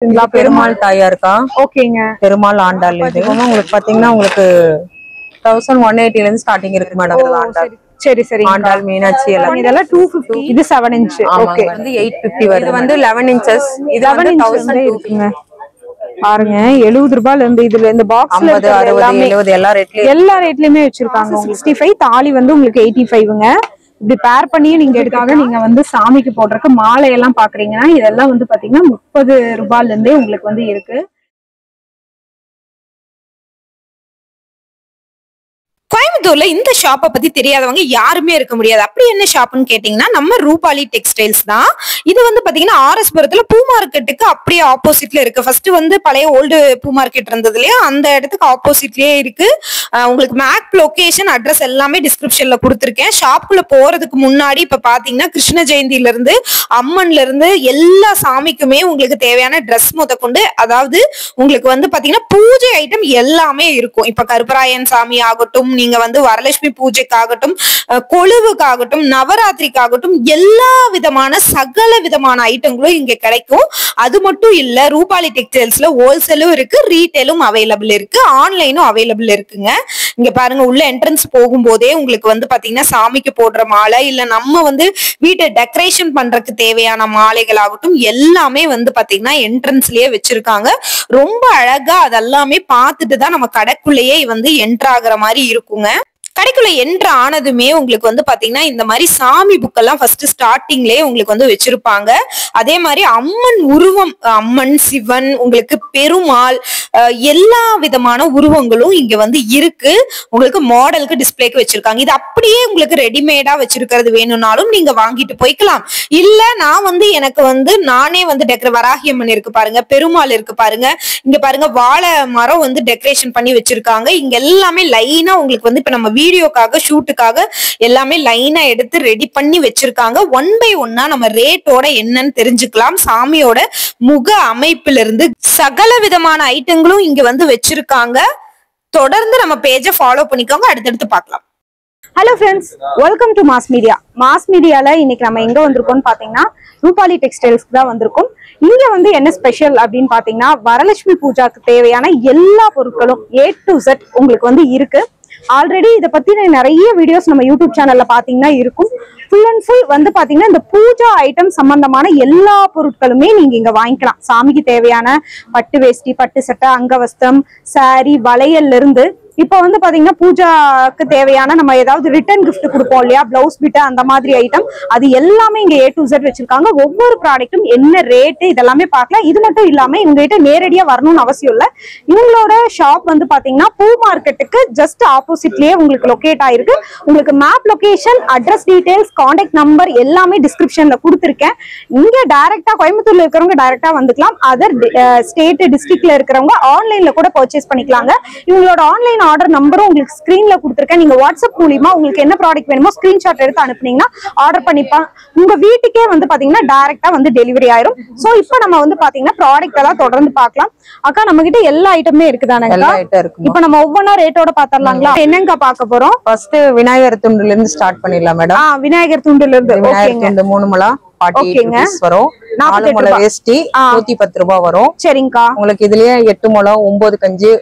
பெருமாள் தாயாருக்கா? ஓகேங்க. பெருமாள் ஆண்டாள் இது. உங்களுக்கு பாத்தீங்கன்னா உங்களுக்கு 1180 ல இருந்து ஸ்டார்டிங் இருக்கு மேடம். ஆண்டாள். சரி சரி. ஆண்டாள் மீனாட்சி எல்லாம் இதெல்லாம் 250. இது 7 இன்ச். ஓகே. வந்து 850 வருது. இது வந்து 11 இன்ச்சஸ். இது 11 இன்ச் இருக்குங்க. பாருங்க 70 ரூபாயில இருந்து இதுல இந்த பாக்ஸ்ல 50 60 70 எல்லா ரேட்லயுமே வச்சிருக்காங்க. 65 தாலி வந்து உங்களுக்கு 85ங்க. இப்படி பேர் பண்ணி நீங்க எடுக்காத நீங்க வந்து சாமிக்கு போடுறதுக்கு மாலை எல்லாம் பாக்குறீங்கன்னா இதெல்லாம் வந்து பாத்தீங்கன்னா 30 ரூபாயில இருந்தே உங்களுக்கு வந்து இருக்கு. கோயம்புத்தூர்ல இந்த ஷாப்பை பத்தி தெரியாதவங்க யாருமே இருக்க முடியாது. அப்படி என்ன ஷாப்னு கேட்டீங்கன்னா நம்ம ரூபாலி டெக்ஸ்டைல்ஸ் தான். இது வந்து பாத்தீங்கன்னா ஆர்எஸ்புரத்துல பூ மார்க்கெட்டுக்கு அப்படியே ஆப்போசிட்ல இருக்கு. ஃபர்ஸ்ட் வந்து பழைய ஓல்டு பூ மார்க்கெட் இருந்தது இல்லையா, அந்த இடத்துக்கு ஆப்போசிட்லயே இருக்கு. உங்களுக்கு மேப் லொகேஷன் அட்ரஸ் எல்லாமே டிஸ்கிரிப்ஷன்ல கொடுத்துருக்கேன். ஷாப்புக்குள்ள போறதுக்கு முன்னாடி இப்ப பாத்தீங்கன்னா கிருஷ்ண ஜெயந்தில இருந்து அம்மன்ல இருந்து எல்லா சாமிக்குமே உங்களுக்கு தேவையான ட்ரெஸ் முதற்கொண்டு, அதாவது உங்களுக்கு வந்து பாத்தீங்கன்னா பூஜை ஐட்டம் எல்லாமே இருக்கும். இப்ப கருப்பராயன் சாமி ஆகட்டும், நீங்க வந்து வரலட்சுமி பூஜைக்காகட்டும், கொழுவுக்காகட்டும், நவராத்திரிக்காகட்டும் எல்லா விதமான சகல விதமான ஐட்டங்களும் இங்க கிடைக்கும். அது மட்டும் இல்ல, ரூபாலி டெக்ஸ்டைல்ஸ்ல ஹோல்சேலும் இருக்கு, ரீட்டைலும் அவைலபிள் இருக்கு, ஆன்லைனும் அவைலபிள் இருக்குங்க. இங்க பாருங்க, உள்ள என்ட்ரன்ஸ் போகும்போதே உங்களுக்கு வந்து பாத்தீங்கன்னா சாமிக்கு போடுற மாலை, இல்ல நம்ம வந்து வீட்டை டெக்கரேஷன் பண்றதுக்கு தேவையான மாலைகள் ஆகட்டும் எல்லாமே வந்து பாத்தீங்கன்னா என்ட்ரன்ஸ்லயே வச்சிருக்காங்க. ரொம்ப அழகா அதெல்லாமே பார்த்துட்டு தான் நம்ம கடைக்குள்ளேயே வந்து என்ட்ரு ஆகுற மாதிரி இருக்குங்க. கடைக்குள்ள என்ட்ரு ஆனதுமே உங்களுக்கு வந்து பாத்தீங்கன்னா இந்த மாதிரி சாமி புக்கெல்லாம் ஃபர்ஸ்ட் ஸ்டார்டிங்லயே உங்களுக்கு வந்து வச்சிருப்பாங்க. அதே மாதிரி அம்மன் உருவம், அம்மன், சிவன், உங்களுக்கு பெருமாள், எல்லா விதமான உருவங்களும் இங்க வந்து இருக்கு. உங்களுக்கு மாடலுக்கு டிஸ்பிளேக்கு வச்சிருக்காங்க. இது அப்படியே உங்களுக்கு ரெடிமேடா வச்சிருக்கிறது வேணும்னாலும் நீங்க வாங்கிட்டு போய்க்கலாம். இல்ல நான் வந்து எனக்கு வந்து நானே வந்து வராகியம்மன் இருக்கு பாருங்க, பெருமாள் இருக்கு பாருங்க, இங்க பாருங்க வாழை மரம் வந்து டெக்கரேஷன் பண்ணி வச்சிருக்காங்க. இங்க எல்லாமே லைனா உங்களுக்கு வந்து இப்ப நம்ம வீடியோக்காக ஷூட்டுக்காக எல்லாமே லைனா எடுத்து ரெடி பண்ணி வச்சிருக்காங்க. 1 by 1 நம்ம ரேட்டோட என்னன்னு தெரிஞ்சுக்கலாம். சாமியோட முக அமைப்புல இருந்து சகல விதமான ஐட்டங்களும் இங்க வந்து வச்சிருக்காங்க. தொடர்ந்து நம்ம பேஜை ஃபாலோ பண்ணிக்கோங்க, அடுத்தடுத்து பார்க்கலாம். Hello friends, welcome to mass media. Mass மீடியால இன்னைக்கு நம்ம எங்க வந்திருக்கோம்னு பாத்தீங்கன்னா ரூபாலி டெக்ஸ்டைல்ஸ்க்கு தான் வந்திருக்கோம். இங்க வந்து என்ன ஸ்பெஷல் அப்படின்னு பாத்தீங்கன்னா வரலட்சுமி பூஜாக்கு தேவையான எல்லா பொருட்களும் A to Z உங்களுக்கு வந்து இருக்கு. ஆல்ரெடி இதை பத்தி நிறைய வீடியோஸ் நம்ம யூடியூப் சேனல்ல பாத்தீங்கன்னா இருக்கும். ஃபுல் அண்ட் ஃபுல் வந்து பாத்தீங்கன்னா இந்த பூஜா ஐட்டம் சம்பந்தமான எல்லா பொருட்களுமே நீங்க இங்க வாங்கிக்கலாம். சாமிக்கு தேவையான பட்டு வேஷ்டி, பட்டு சட்டை, அங்கவஸ்திரம், சாரி, வளையல்ல இருந்து இப்போ வந்து பாத்தீங்கன்னா பூஜாக்கு தேவையான நம்ம ஏதாவது ரிட்டர்ன் கிஃப்ட் கொடுப்போம் இல்லையா, பிளவுஸ் பிட்ட அந்த மாதிரி ஐட்டம் அது எல்லாமே இங்க A to Z வச்சிருக்காங்க. ஒவ்வொரு ப்ராடக்ட்டும் என்ன ரேட்டு இதெல்லாமே பார்க்கலாம். இது மட்டும் இல்லாம இவங்க கிட்ட நேரடியா வரணும்னு அவசியம் இல்லை. இவங்களோட ஷாப் வந்து பாத்தீங்கன்னா பூ மார்க்கெட்டுக்கு ஜஸ்ட் ஆப்போசிட்லயே உங்களுக்கு லொகேட் ஆயிருக்கு. உங்களுக்கு map location, address details, contact number எல்லாமே டிஸ்கிரிப்ஷன்ல கொடுத்துருக்கேன். இங்க டைரக்டா கோயம்புத்தூர்ல இருக்கிறவங்க டைரக்டா வந்துக்கலாம். அதர் ஸ்டேட் டிஸ்ட்ரிக்ட்ல இருக்கிறவங்க ஆன்லைன்ல கூட பர்ச்சேஸ் பண்ணிக்கலாங்க. இவங்களோட ஆன்லைன் ஆர்டர் நம்பரும் உங்களுக்கு ஸ்கிரீன்ல கொடுத்துருக்கேன். நீங்க வாட்ஸ்அப் மூலியமா உங்களுக்கு என்ன ப்ராடக்ட் வேணுமோ ஸ்கிரீன்ஷாட் எடுத்து அனுப்புனீங்கன்னா ஆர்டர் பண்ணிப்பா உங்க வீட்டுக்கே வந்து பாத்தீங்கன்னா டைரக்டா வந்து டெலிவரி ஆயிரும். சோ இப்போ நம்ம வந்து பாத்தீங்கன்னா ப்ராடக்ட் எல்லாம் தொடர்ந்து பார்க்கலாம். அக்கா நம்ம கிட்ட எல்லா ஐட்டமே இருக்குதானேக்கா? இப்போ நம்ம ஒவ்வொன்னா ரேட்டோட பாத்தரலாங்களா? என்னங்க பார்க்க போறோம்? ஃபர்ஸ்ட் விநாயகர் துண்டுல இருந்து ஸ்டார்ட் பண்ணிடலாம் மேடம். விநாயகர் துண்டுல இருந்து. விநாயகர் துண்டு 3 முழம் 48 rupees வரும். 4 முழம் வேஷ்டி 110 ரூபாய் வரும். சரிங்கக்கா. உங்களுக்கு இதுலயே 8 முழம் 9 கஞ்சி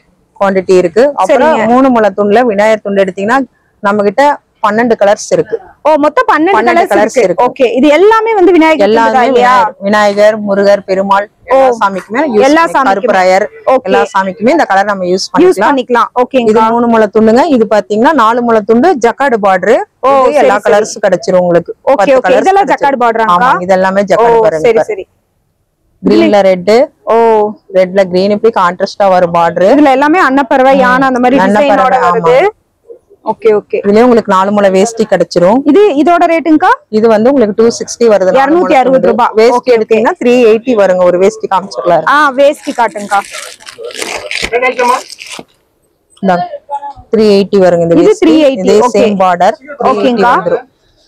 குவாண்டிட்டி இருக்கு. அப்புறம் 3 முழ துண்டுல விநாயகர் துண்டு எடுத்தீங்கன்னா நம்ம கிட்ட 12 கலர்ஸ் இருக்கு. ஓ, மொத்தம் 12 கலர்ஸ் இருக்கு. ஓகே, இது எல்லாமே வந்து விநாயகர் இல்லையா? விநாயகர், முருகர், பெருமாள் எல்லா சாமிக்குமே எல்லா கருப்பராயர் எல்லா சாமிக்குமே இந்த கலர் நம்ம யூஸ் பண்ணிக்கலாம். ஓகே, இது 3 முழ துண்டுங்க. இது பாத்தீங்கன்னா 4 முழ துண்டு ஜக்கார்டு பார்டர். எல்லா கலர்ஸ் கிடைச்சிரும் உங்களுக்கு. ஓகே ஓகே, இதெல்லாம் ஜக்கார்டு பார்டராங்க. இதெல்லாமே ஜக்கார்டு பார்டர். சரி சரி. கிரீன்ல ரெட், ரெட்ல கிரீன் இப்படி கான்ட்ராஸ்டா வர பார்டர். இதுல எல்லாமே அன்னப்பறவை, யானை அந்த மாதிரி டிசைனோட வருது. Okay okay. இதுல உங்களுக்கு 4 முழ வேஷ்டி கிடைச்சிரும். இதோட ரேட்டுங்கா? இது வந்து உங்களுக்கு 260 வருது. 260 ரூபாய். வேஷ்டி எடுத்தீங்கன்னா 380 வருங்க. ஒரு வேஷ்டி காமிச்சிடலாம். வேஷ்டி காட்டுங்கக்கா. 380 வருங்க. இது 380. இதே சேம் பார்டர். ஓகேங்கா.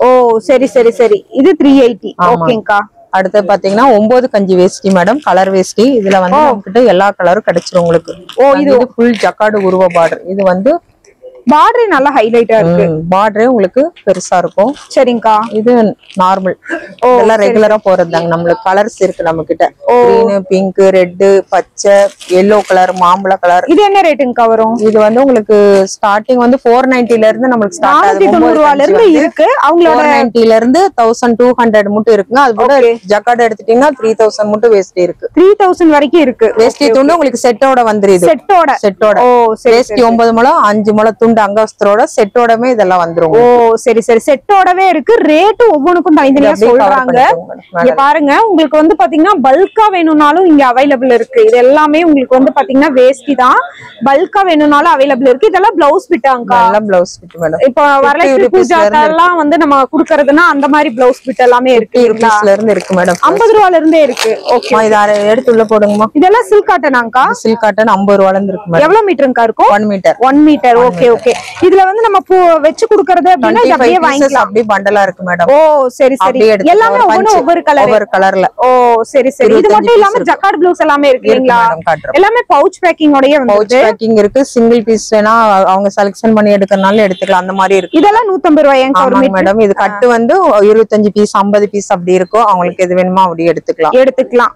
ஓ சரி சரி சரி. இது 380. ஓகேங்கா. அடுத்து பாத்தீங்கன்னா 9 கஞ்சி வேஷ்டி மேடம், கலர் வேஷ்டி. இதுல வந்து நம்மகிட்ட எல்லா கலரும் கிடைச்சிரும் உங்களுக்கு. இது ஃபுல் ஜக்கார்டு உருவ பார்டர். இது வந்து பார்டர் நல்லா ஹைலைட்டா இருக்கு. பார்டரே உங்களுக்கு பெருசா இருக்கும். சரிங்கக்கா. இது நார்மல், இதெல்லாம் ரெகுலரா போறதுதாங்க. நம்மளுக்கு கலர்ஸ் இருக்கு நம்ம கிட்ட. கிரீன், பிங்க், ரெட், பச்சை, yellow கலர், மாம்பழ கலர். இது என்ன ரேட்டுங்கக்கா வரும்? இது வந்து உங்களுக்கு ஸ்டார்டிங் வந்து 490 ல இருந்து நமக்கு ஸ்டார்ட் ஆகுது. 490 ரூபாயில இருந்து இருக்கு. அவங்களோட 490 ல இருந்து 1200 மட்டும் இருக்குங்க. அது கூட ஜக்கார்ட் எடுத்துட்டீங்கன்னா 3000 மட்டும் வேஸ்டி இருக்கு. 3000 வரைக்கும் இருக்கு. வேஸ்டி துண்டு உங்களுக்கு செட்டோட வந்துருது. செட்டோட. ஓ சரி. வேஸ்டி 9 முழம் 5 முழம் துண்டு அங்கவஸ்திரோட செட்டோடமே இதெல்லாம் வந்துரும். ஓ சரி சரி. செட்டோடவே இருக்கு. ரேட் ஒவ்வொன்றுக்கும் தனித்தனியா சொல்றாங்க. இங்க பாருங்க, உங்களுக்கு வந்து பாத்தீங்கன்னா பல்கா வேணும்னாலும் இங்க அவைலபிள் இருக்கு. இது எல்லாமே உங்களுக்கு வந்து பாத்தீங்கன்னா வேஸ்டி தான். பல்கா வேணும்னாலும் அவைலபிள் இருக்கு. இதெல்லாம் பிளவுஸ் பிட்டாங்கா? எல்லாம் பிளவுஸ் பிட் மேடம். இப்போ வரலட்சுமி பூஜாக்கெல்லாம் வந்து நம்ம குடுக்கறதுன்னா அந்த மாதிரி பிளவுஸ் பிட் எல்லாமே இருக்கு. ரூபீஸ்ல இருந்து இருக்கு மேடம். 50 ரூபாயில இருந்தே இருக்கு. ஓகே, இத எடுத்து உள்ள போடுங்கம்மா. இதெல்லாம் சில்க் காட்டனாங்கா? சில்க் காட்டன் 50 ரூபாயில இருந்து இருக்கு மேடம். எவ்வளவு மீட்டருங்கா இருக்கும்? 1 மீட்டர். 1 மீட்டர். Okay okay. இதுல வந்து நம்ம வெச்சு குடுக்கறது அப்படினா இது அப்படியே வாங்கிக்கலாம். அப்படியே பண்டலா இருக்கு மேடம். ஓ சரி சரி. எல்லாமே ஒவ்வொரு கலர்ல. ஓ சரி சரி. இது மட்டும் இல்லாம ஜக்கார்ட் ப்ளவுஸ் எல்லாமே இருக்கு இல்லீங்களா? எல்லாமே பவுச் பேக்கிங் ஓடயே வந்து பவுச் பேக்கிங் இருக்கு. சிங்கிள் பீஸ் வேணா அவங்க செலக்ஷன் பண்ணி எடுக்கறனால எடுத்துக்கலாம். அந்த மாதிரி இருக்கு. இதெல்லாம் 150 ரூபாய்ங்க ஒரு மீட்டர் மேடம். இது கட்டு வந்து 25 பீஸ் 50 பீஸ் அப்படி இருக்கும். அவங்களுக்கு எது வேணுமோ அப்படி எடுத்துக்கலாம்.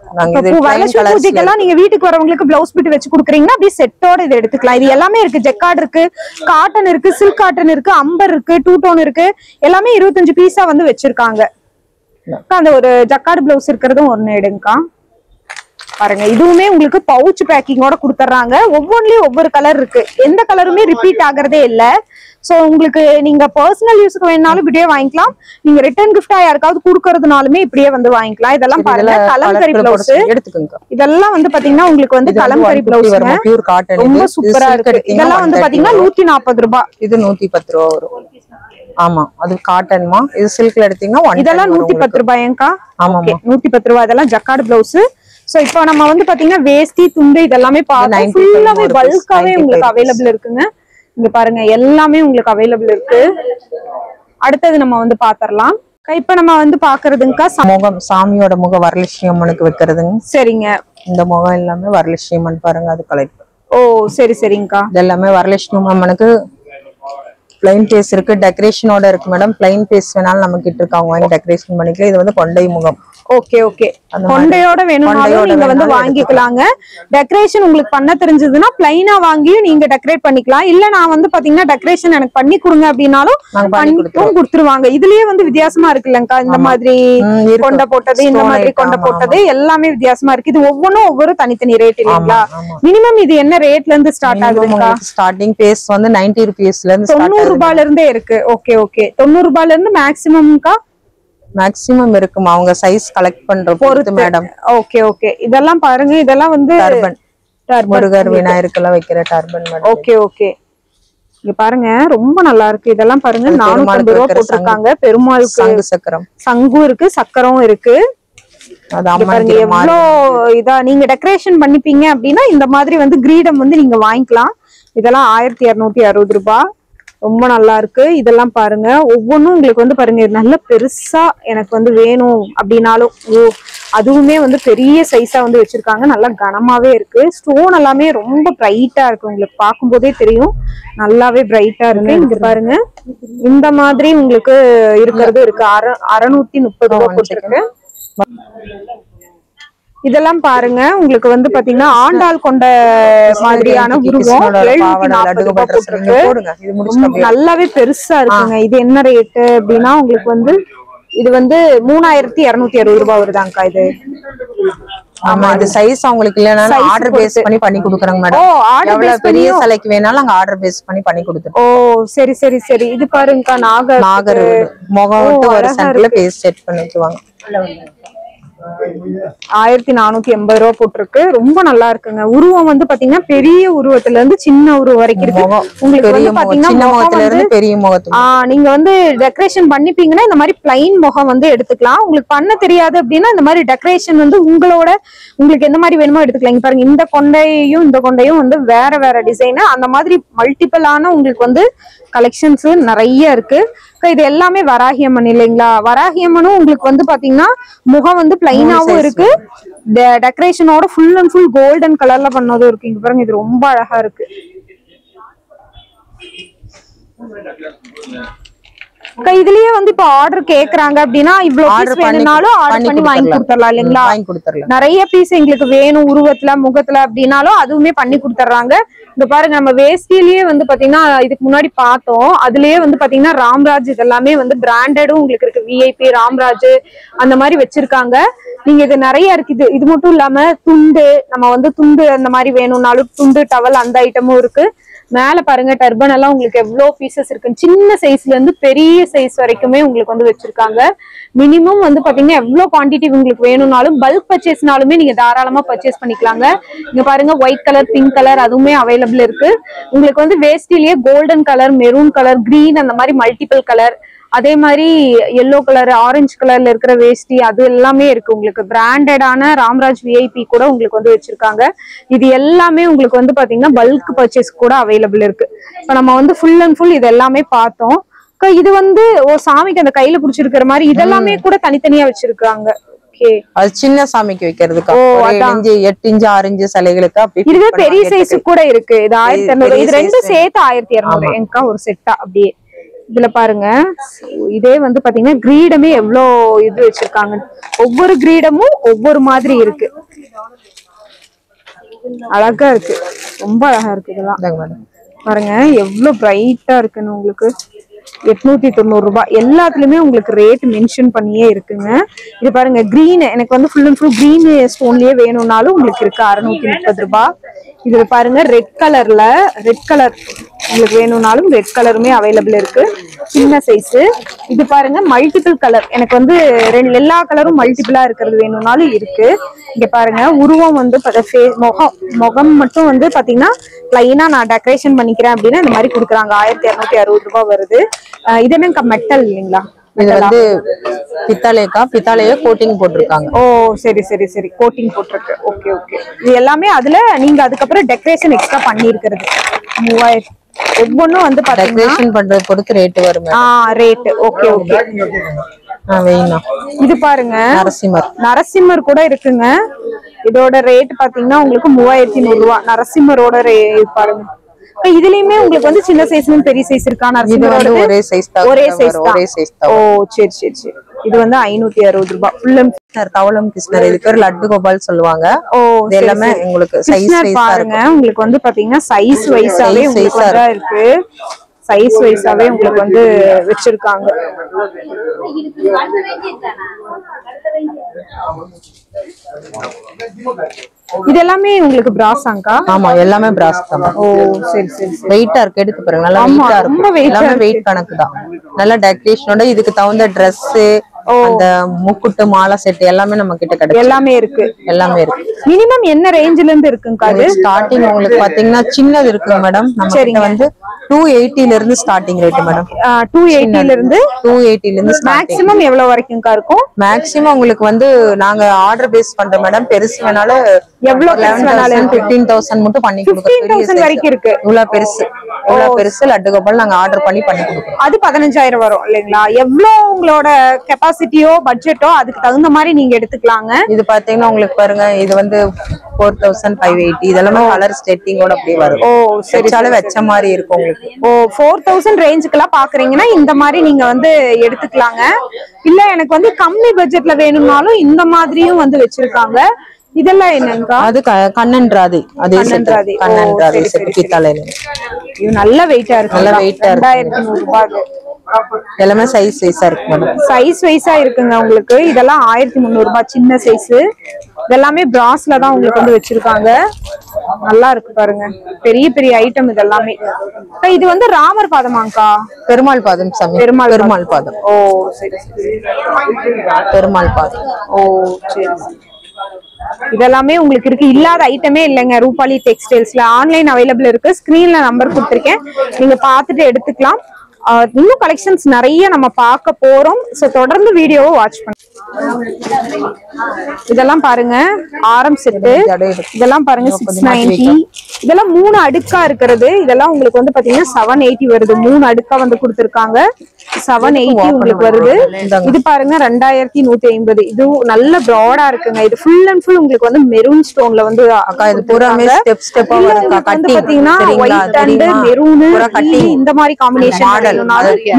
வரலட்சுமி பூஜைக்கெல்லாம் நீங்க வீட்டுக்கு வரவங்களுக்கு பிளவுஸ் பிட் வச்சு குடுக்குறீங்கன்னா அப்படியே செட்டோட இது எடுத்துக்கலாம். இது எல்லாமே இருக்கு. ஜக்கார்ட் இருக்கு, காட்டன் இருக்கு, சில்க் காட்டன் இருக்கு, அம்பர் இருக்கு, டூ டோன் இருக்கு. எல்லாமே 25 பீஸா வந்து வச்சிருக்காங்க. அந்த ஒரு ஜக்கார்ட் பிளவுஸ் இருக்கிறதும் ஒண்ணு எடுங்கக்கா. பாருங்க, இதுவுமே உங்களுக்கு பவுச் பேக்கிங்கோட கொடுத்துறாங்க. ஒவ்வொன்றிலயும் ஒவ்வொரு கலர் இருக்கு. எந்த கலருமே ரிப்பீட் ஆகுறதே இல்ல. சோ உங்களுக்கு நீங்க பர்சனல் யூஸ்க்கு வேணாலும் இப்படியே வாங்கிக்கலாம். நீங்க ரிட்டர்ன் கிஃப்டா யாருக்காவது குடுக்கறதுனாலுமே இப்படியே வந்து வாங்கிக்கலாம். இதெல்லாம் பாருங்க, கலம்கரி பிளவுஸ் எடுத்துக்கோங்க. இதெல்லாம் வந்து பாத்தீங்கன்னா உங்களுக்கு வந்து கலம்கரி பிளவுஸ் பியூர் காட்டன், ரொம்ப சூப்பரா இருக்கு. இதெல்லாம் வந்து பாத்தீங்கன்னா 140 ரூபாய். இது 110 ரூபாய் வரும். ஆமா, அது காட்டன்மா. இது சில்க்ல எடுத்தீங்கன்னா இதெல்லாம் 110 ரூபாய்ங்கா. ஆமா, 110 ரூபாய். இதெல்லாம் ஜக்கார்ட் பிளவுஸ். சோ இப்போ நம்ம வந்து பாத்தீங்கன்னா வேஷ்டி, துண்டு இதெல்லாமே பார்த்தோம். ஃபுல்லாவே பல்காவே உங்களுக்கு அவைலபிள் இருக்குங்க. இங்க பாருங்க, எல்லாமே உங்களுக்கு அவைலபிள் இருக்கு. அடுத்தது நம்ம வந்து பாத்திரலாம். இப்ப நம்ம வந்து பாக்குறதுங்கக்கா முகம், சாமியோட முகம் வரலட்சுமி அம்மனுக்கு வைக்கிறதுங்க. சரிங்க. இந்த முகம் எல்லாமே வரலட்சுமி அம்மன் பாருங்க, அது கலெக்ட். ஓ சரி சரிங்கக்கா. இது எல்லாமே வரலட்சுமி அம்மனுக்கு பிளைன் பேஸ் இருக்கு, டெக்கரேஷனோட இருக்கு மேடம். பிளைன் பேஸ் வேணாலும் நம்ம கிட்ட இருக்கு, அவங்க வாங்கி டெக்கரேஷன் பண்ணிக்கலாம். இது வந்து கொண்டை முகம். Okay okay. கொண்டையோட வேணும்னாலும் நீங்க வந்து வாங்கிக்கலாங்க. டெக்கரேஷன் உங்களுக்கு பண்ண தெரிஞ்சதுன்னா பிளைனா வாங்கியும் நீங்க டெக்கரேட் பண்ணிக்கலாம். இல்ல நான் வந்து பாத்தீங்கன்னா டெக்கரேஷன் எனக்கு பண்ணி கொடுங்க அப்படின்னாலும் பண்ணிட்டும் கொடுத்துருவாங்க. இதுலயே வந்து வித்தியாசமா இருக்குல்லங்கா. இந்த மாதிரி கொண்டை போட்டது, இந்த மாதிரி கொண்டை போட்டது எல்லாமே வித்தியாசமா இருக்கு. இது ஒவ்வொன்றும் ஒவ்வொரு தனித்தனி ரேட் இல்லைங்களா? மினிமம் இது என்ன ரேட்ல இருந்து ஸ்டார்ட் ஆகுதுங்கா? ஸ்டார்டிங் பேஸ் வந்து 90 ரூபீஸ்ல இருந்து 90 ரூபாயில இருந்தே இருக்கு. Okay okay. 90 ரூபாயில இருந்து மேக்ஸிமம்க்கா? மேக்ஸிமம் இருக்குமா, அவங்க சைஸ் கலெக்ட் பண்ற பொறுத்து மேடம். Okay okay. இதெல்லாம் பாருங்க, இதெல்லாம் வந்து டர்பன், முருகர் விநாயகர்க்கெல்லாம் வைக்கிற டர்பன் மேடம். Okay okay. இங்க பாருங்க, ரொம்ப நல்லா இருக்கு. இதெல்லாம் பாருங்க 450 ரூபாய் போட்டிருக்காங்க. பெருமாளுக்கு சங்கு சக்கரம், சங்கு இருக்கு, சக்கரம் இருக்கு. பாருங்க எவ்வளோ இதா நீங்க டெக்கரேஷன் பண்ணிப்பீங்க அப்படின்னா இந்த மாதிரி வந்து கிரீடம் வந்து நீங்க வாங்கிக்கலாம். இதெல்லாம் 1260 ரூபாய். ரொம்ப நல்லா இருக்கு. இதெல்லாம் பாருங்க, ஒவ்வொன்றும் உங்களுக்கு வந்து பாருங்க நல்ல பெருசா எனக்கு வந்து வேணும் அப்படின்னாலும் அதுவுமே வந்து பெரிய சைஸா வந்து வச்சிருக்காங்க. நல்லா கனமாவே இருக்கு. ஸ்டோன் எல்லாமே ரொம்ப பிரைட்டா இருக்கு. உங்களுக்கு பார்க்கும் போதே தெரியும், நல்லாவே பிரைட்டா இருக்கு. இங்க பாருங்க, இந்த மாதிரி உங்களுக்கு இருக்கிறது இருக்கு. 630 ரூபாய் போட்டிருக்கு. இதெல்லாம் பாருங்க, உங்களுக்கு வந்து பாத்தீங்கன்னா ஆண்டாள் கொண்ட மாதிரியான உருவம். 740 ரூபாய் போட்டிருக்கு. நல்லாவே பெருசா இருக்குங்க. இது என்ன ரேட்டு அப்படின்னா உங்களுக்கு வந்து இது வந்து 3260 ரூபாய் வருதாங்கக்கா. இது ஆமா, இந்த சைஸ் அவங்களுக்கு இல்லனா ஆர்டர் பேஸ் பண்ணி கொடுக்குறாங்க மேடம். ஓ, ஆர்டர் எவ்வளவு பெரிய சிலைக்கு வேணாலும் அங்க ஆர்டர் பேஸ் பண்ணி கொடுத்துறோம். ஓ சரி சரி சரி. இது பாருங்கக்கா, நாகர் முகம் விட்டு ஒரு சென்டர்ல பேஸ் செட் பண்ணிக்குவாங்க. 1480 ரூபாய் போட்டிருக்கு. ரொம்ப நல்லா இருக்குங்க. உருவம் வந்து பாத்தீங்கன்னா பெரிய உருவத்துல இருந்து சின்ன உருவம் வரைக்கும் இருக்கு. உங்களுக்கு வந்து பாத்தீங்கன்னா பெரிய முகத்துல நீங்க வந்து டெக்கரேஷன் பண்ணிப்பீங்கன்னா இந்த மாதிரி பிளைன் முகம் வந்து எடுத்துக்கலாம். உங்களுக்கு பண்ண தெரியாது அப்படின்னா இந்த மாதிரி டெக்கரேஷன் வந்து உங்களுக்கு எந்த மாதிரி வேணுமோ எடுத்துக்கலாம். இங்க பாருங்க, இந்த கொண்டையும் வந்து வேற வேற டிசைன், அந்த மாதிரி மல்டிபிளான உங்களுக்கு வந்து கலெக்ஷன்ஸ் நிறைய இருக்கு. இது எல்லாமே வராகியம்மன் இல்லைங்களா? வராகியம்மனும் உங்களுக்கு வந்து பாத்தீங்கன்னா முகம் வந்து பிளைனாவும் இருக்கு, டெக்கரேஷனோட ஃபுல் அண்ட் ஃபுல் கோல்டன் கலர்ல பண்ணதும் இருக்கு. இங்க பாருங்க, இது ரொம்ப அழகா இருக்கு. இதுலயே வந்து இப்ப ஆர்டர் கேக்குறாங்க அப்படின்னா இவ்வளவு பீஸ் வேணும்னாலும் ஆர்டர் பண்ணி வாங்கி கொடுத்துடலாம் இல்லைங்களா? வாங்கி கொடுத்துடலாம். நிறைய பீஸ் எங்களுக்கு வேணும் உருவத்துல முகத்துல அப்படின்னாலும் அதுவுமே பண்ணி கொடுத்துட்றாங்க. இங்க பாருங்க நம்ம வேஷ்டிலேயே வந்து பாத்தீங்கன்னா இதுக்கு முன்னாடி பார்த்தோம். அதுலயே வந்து பாத்தீங்கன்னா ராம்ராஜ் இதெல்லாமே வந்து பிராண்டடும் உங்களுக்கு இருக்கு. விஐபி ராம்ராஜ் அந்த மாதிரி வச்சிருக்காங்க. நீங்க இது நிறைய இருக்குது. இது மட்டும் இல்லாம துண்டு நம்ம வந்து துண்டு அந்த மாதிரி வேணும்னாலும் துண்டு டவல் அந்த ஐட்டமும் இருக்கு. மேல பாருங்க டர்பன் எல்லாம் உங்களுக்கு எவ்வளவு பீசஸ் இருக்கு. சின்ன சைஸ்ல இருந்து பெரிய சைஸ் வரைக்குமே உங்களுக்கு வந்து வச்சிருக்காங்க. மினிமம் வந்து பாத்தீங்கன்னா எவ்வளவு குவான்டிட்டி உங்களுக்கு வேணும்னாலும் பல்க் பர்ச்சேஸ்னாலுமே நீங்க தாராளமா பர்ச்சேஸ் பண்ணிக்கலாங்க. இங்க பாருங்க ஒயிட் கலர் பிங்க் கலர் அதுவுமே அவைலபிள் இருக்கு. உங்களுக்கு வந்து வேஸ்டிலேயே golden colour maroon colour green அந்த மாதிரி மல்டிபிள் கலர் அதே மாதிரி எல்லோ கலர் ஆரஞ்சு கலர்ல இருக்கிற வேஷ்டி அது எல்லாமே இருக்கு. உங்களுக்கு பிராண்டடான ராம்ராஜ் விஐபி கூட உங்களுக்கு வந்து வச்சிருக்காங்க. இது எல்லாமே உங்களுக்கு வந்து பாத்தீங்கன்னா பல்க் பர்ச்சேஸ் கூட அவைலபிள் இருக்கு. இப்ப நம்ம வந்து ஃபுல் அண்ட் ஃபுல் இது எல்லாமே பார்த்தோம். இது வந்து சாமிக்கு அந்த கையில புடிச்சிருக்கிற மாதிரி இதெல்லாமே கூட தனித்தனியா வச்சிருக்காங்க. அது சின்ன சாமிக்கு வைக்கிறதுக்கு 8 இன்ச் 6 இன்ச் சிலைகளுக்கு. இதுவே பெரிய சைஸ் கூட இருக்கு. இது 1200. இது ரெண்டும் சேர்த்து 1200 எங்கா ஒரு செட்டா அப்படியே. இதுல பாருங்க இதே வந்து பாத்தீங்கன்னா கிரீடமே எவ்வளோ இது வச்சிருக்காங்க. ஒவ்வொரு கிரீடமும் ஒவ்வொரு மாதிரி இருக்கு. அழகா இருக்கு. ரொம்ப அழகா இருக்கு. இதெல்லாம் பாருங்க எவ்வளவு பிரைட்டா இருக்குன்னு. உங்களுக்கு 890 ரூபாய். எல்லாத்துலயுமே உங்களுக்கு ரேட் மென்ஷன் பண்ணியே இருக்குங்க. இது பாருங்க கிரீன் எனக்கு வந்து ஃபுல் அண்ட் ஃபுல் கிரீன் ஸ்டோன்லயே வேணும்னாலும் உங்களுக்கு இருக்கு 630 ரூபாய். இதுல பாருங்க ரெட் கலர் உங்களுக்கு வேணும்னாலும் ரெட் கலருமே அவைலபிள் இருக்கு. சின்ன சைஸ். இது பாருங்க மல்டிபிள் கலர் எனக்கு வந்து எல்லா கலரும் மல்டிபிளா இருக்கிறது வேணும்னாலும் இருக்கு. இங்க பாருங்க உருவம் வந்து முகம் மட்டும் வந்து பாத்தீங்கன்னா பிளைனா நான் டெக்கரேஷன் பண்ணிக்கிறேன் அப்படின்னா இந்த மாதிரி கொடுக்குறாங்க. 1260 ரூபாய் வருது. இது என்னங்க மெட்டல் இல்லைங்களா? இது வந்து பித்தாளைய கோட்டிங் போட்டிருக்காங்க. ஓ சரி சரி சரி கோட்டிங் போட்டிருக்கு. Okay okay. இது எல்லாமே அதுல நீங்க அதுக்கப்புறம் டெக்கரேஷன் எக்ஸ்ட்ரா பண்ணி இருக்கிறது 3000. ஒவ்வொன்னும் வந்து டெக்கரேஷன் பண்றது பொறுத்து ரேட் வரும். Rate okay okay. இது பாருங்க நரசிம்மர் கூட இருக்குங்க. இதோட ரேட் பாத்தீங்கன்னா உங்களுக்கு 3100 ரூபாய். நரசிம்மரோட பாருங்க. இதுலயுமே உங்களுக்கு வந்து சின்ன சைஸ்லயும் பெரிய சைஸ் இருக்கா? நரசிம்மரோட ஒரே சைஸ் தான். ஓ சரி சரி சரி. இது வந்து 560 ரூபாய். ஃபுல்லும் தவளம் கிருஷ்ணர். இது பேர் லட்டு கோபால் சொல்லுவாங்க. ஓ எல்லாமே உங்களுக்கு சைஸ் பாருங்க. உங்களுக்கு வந்து பாத்தீங்கன்னா சைஸ் வைஸாவே உங்களுக்கு இருக்கு. சைஸ் வைஸாவே உங்களுக்கு வந்து வச்சிருக்காங்க. இது எல்லாமே உங்களுக்கு பிராஸாங்கா? ஆமா எல்லாமே பிராஸ் தான். ஓ சரி சரி. வெயிட்டா இருக்கு. எடுத்து பாருங்க நல்லா வெயிட்டா இருக்கு. எல்லாமே வெயிட் கணக்கு தான். நல்ல டெக்கரேஷனோட இதுக்கு தகுந்த Dress அந்த முக்குட்டு மாலை செட் எல்லாமே நம்ம கிட்ட கிடைக்கும். எல்லாமே இருக்கு. மினிமம் என்ன ரேஞ்சில இருந்து இருக்குங்க? அது ஸ்டார்டிங் உங்களுக்கு பாத்தீங்கன்னா சின்னது இருக்கு மேடம். நம்ம கிட்ட வந்து 280 ல இருந்து ஸ்டார்டிங் ரேட் மேடம். 280 ல இருந்து மேக்ஸிமம் எவ்வளவு வரைக்கும் இருக்கும்? மேக்ஸிமம் உங்களுக்கு வந்து நாங்க ஆர்டர் பேஸ் பண்றோம் மேடம். பெருசு வேணாலும் எவ்வளவு 15,000 மட்டும் பண்ணி கொடுக்குறோம். 15,000 வரைக்கும் இருக்கு. இவ்வளவு பெருசு லட்டு கோபால் நாங்க ஆர்டர் பண்ணி கொடுக்குறோம். அது 15,000 வரும் இல்லைங்களா? எவ்வளவு உங்களோட கெபாசிட்டியோ பட்ஜெட்டோ அதுக்கு தகுந்த மாதிரி நீங்க எடுத்துக்கலாங்க. இது பாத்தீங்கன்னா உங்களுக்கு பாருங்க இது வந்து 4,580. இதெல்லாம் கலர் ஸ்டெட்டிங்கோட அப்படியே வரும். ஓ சரி. வச்ச மாதிரி இருக்கும் உங்களுக்கு. ஓ 4,000 ரேஞ்சுக்கெல்லாம் பாக்குறீங்கன்னா இந்த மாதிரி நீங்க வந்து எடுத்துக்கலாங்க. இல்ல எனக்கு வந்து கம்மி பட்ஜெட்ல வேணும்னாலும் இந்த மாதிரியும் வந்து வச்சிருக்காங்க. இதெல்லாம் என்னங்கா? அது கண்ணன்றாதி. அதே கண்ணன்றாதி செட் பித்தாளையில. இது நல்ல வெயிட்டா இருக்கு. நல்ல வெயிட்டா இருக்கு. 2100 ரூபாய். எல்லாமே சைஸ் வைஸா இருக்கு மேடம். சைஸ் வைஸா இருக்குங்க உங்களுக்கு. இதெல்லாம் 1300 ரூபாய் சின்ன சைஸ். இதெல்லாமே பிராஸ்ல தான் உங்களுக்கு வந்து வச்சிருக்காங்க. நல்லா இருக்கு பாருங்க. பெரிய பெரிய ஐட்டம் இதெல்லாமே. இது வந்து ராமர் பாதமாங்கா? பெருமாள் பாதம் சாமி. பெருமாள் பாதம். ஓ சரி சரி. பெருமாள் பாதம். ஓ சரி. இதெல்லாமே உங்களுக்கு இருக்கு. இல்லாத ஐட்டமே இல்லைங்க ரூபாலி டெக்ஸ்டைல்ஸ்ல. ஆன்லைன் அவைலபிள் இருக்கு. ஸ்கிரீன்ல நம்பர் கொடுத்துருக்கேன். நீங்க பார்த்துட்டு எடுத்துக்கலாம். இன்னும் கலெக்ஷன்ஸ் நிறைய நம்ம பார்க்க போறோம். சோ தொடர்ந்து வீடியோவை வாட்ச் பண்ணுங்க. இதெல்லாம் பாருங்க ஆரம் செட்டு, இதெல்லாம் பாருங்க 690. இதெல்லாம் 3 அடுக்கா இருக்கிறது. இதெல்லாம் உங்களுக்கு வந்து பாத்தீங்கன்னா 780 வருது. 3 அடுக்கா வந்து கொடுத்திருக்காங்க. 780 உங்களுக்கு வருது. இது பாருங்க 2150. இது நல்ல ப்ராடா இருக்குங்க. இது ஃபுல் அண்ட் ஃபுல் உங்களுக்கு வந்து மெரூன் ஸ்டோன்ல வந்து இது பூராமே ஸ்டெப் ஸ்டெப்பா வருது. வந்து பாத்தீங்கன்னா ஒயிட் அண்ட் மெரூன் இந்த மாதிரி காம்பினேஷன்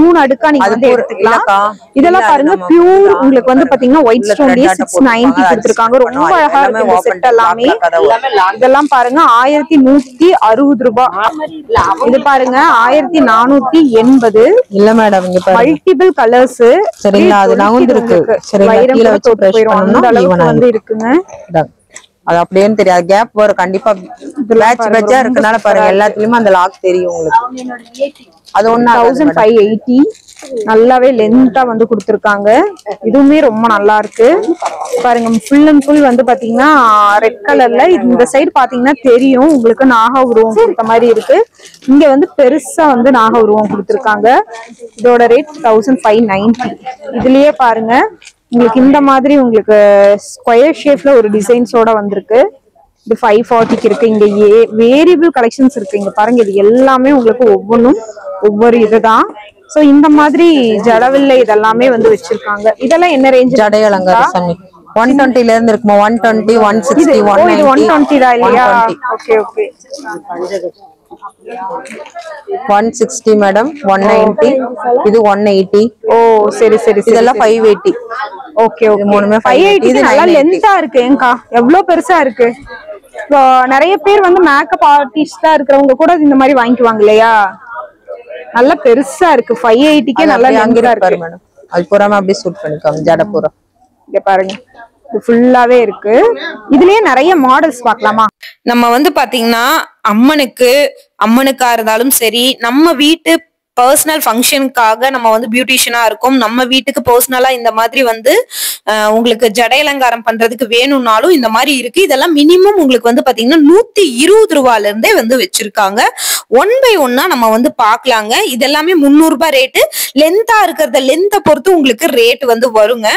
3 அடுக்கா நீங்க வந்து எடுத்துக்கலாம். இதெல்லாம் பாருங்க பியூர் உங்களுக்கு வந்து பாத்தீங்கன்னா ஒயிட் ஸ்டோன்லயே 690 கொடுத்திருக்காங்க. ரொம்ப அழகா இருக்கு செட் எல்லாமே. இதெல்லாம் பாருங்க 1160 ரூபாய். இது பாருங்க 1480. இல்ல மேடம் இங்க பாருங்க மல்டிபிள் கலர்ஸ். சரிங்களா, அது நவுந்திருக்கு. சரிங்களா, கீழ வச்சு பிரஷ் பண்ணனும் ஈவனா வந்து இருக்குங்க. அது அப்படியேன்னு தெரியாது, கேப் வரும் கண்டிப்பா. பேட்ச் பேட்சா இருக்கனால பாருங்க எல்லாத்துலயுமே அந்த லாக் தெரியும் உங்களுக்கு. அது 1580. நல்லாவே லென்த்தா வந்து கொடுத்திருக்காங்க. இதுவுமே ரொம்ப நல்லா இருக்கு பாருங்க. ஃபுல் அண்ட் ஃபுல் வந்து பாத்தீங்கன்னா ரெட் கலர்ல. இந்த சைடு பாத்தீங்கன்னா தெரியும் உங்களுக்கு நாக உருவம் கொடுத்த மாதிரி இருக்கு. இங்க வந்து பெருசா வந்து நாக உருவம் கொடுத்திருக்காங்க. இதோட ரேட் 1590. இதுலயே பாருங்க உங்களுக்கு இந்த மாதிரி உங்களுக்கு ஸ்கொயர் ஷேப்ல ஒரு டிசைன்ஸோட வந்திருக்கு. இது 540 இருக்கு. இங்க வேரியபிள் கலெக்ஷன்ஸ் இருக்கு. இங்க பாருங்க இது எல்லாமே உங்களுக்கு ஒவ்வொன்றும் ஒவ்வொரு இதுதான். சோ இந்த மாதிரி ஜடவில்லை இதெல்லாமே வந்து வச்சிருக்காங்க. இதெல்லாம் என்ன ரேஞ்ச்? ஜடை அலங்கார சாமி 120 ல இருந்து இருக்குமா? 120, 160, 190. 120 தான் இல்லையா? Okay okay. 160 மேடம், 190. இது 180. ஓ சரி சரி. இதெல்லாம் 580. Okay okay. மூணுமே 580. இது நல்லா லென்த்தா இருக்கு. ஏங்கா எவ்வளவு பெருசா இருக்கு. நிறைய பேர் வந்து மேக்கப் ஆர்டிஸ்டா இருக்கிறவங்க கூட இந்த மாதிரி வாங்கிக்குவாங்க இல்லையா? நல்ல பெருசா இருக்கு. 580க்கு நல்லா லென்த்தா இருக்கு மேடம். அது பூராமே அப்படியே சூட் பண்ணிக்கோங்க ஜடை பூரா. இங்க பாருங்க இது ஃபுல்லாவே இருக்கு. இதுலயே நிறைய மாடல்ஸ் பார்க்கலாமா? நம்ம வந்து பாத்தீங்கன்னா அம்மனுக்கா இருந்தாலும் சரி, நம்ம வீட்டு பர்சனல் ஃபங்க்ஷனுக்காக நம்ம வந்து பியூட்டிஷியனா இருக்கும். நம்ம வீட்டுக்கு பர்சனலா இந்த மாதிரி வந்து உங்களுக்கு ஜடை அலங்காரம் பண்றதுக்கு வேணும்னாலும் இந்த மாதிரி இருக்கு. இதெல்லாம் மினிமம் உங்களுக்கு வந்து பாத்தீங்கன்னா 120 ரூபாயில இருந்தே வந்து வச்சிருக்காங்க. 1 by 1 நம்ம வந்து பாக்கலாங்க. இதெல்லாமே 300 ரூபாய் ரேட்டு. லென்த்தா இருக்கிறத லென்த்தை பொறுத்து உங்களுக்கு ரேட் வந்து வருங்க.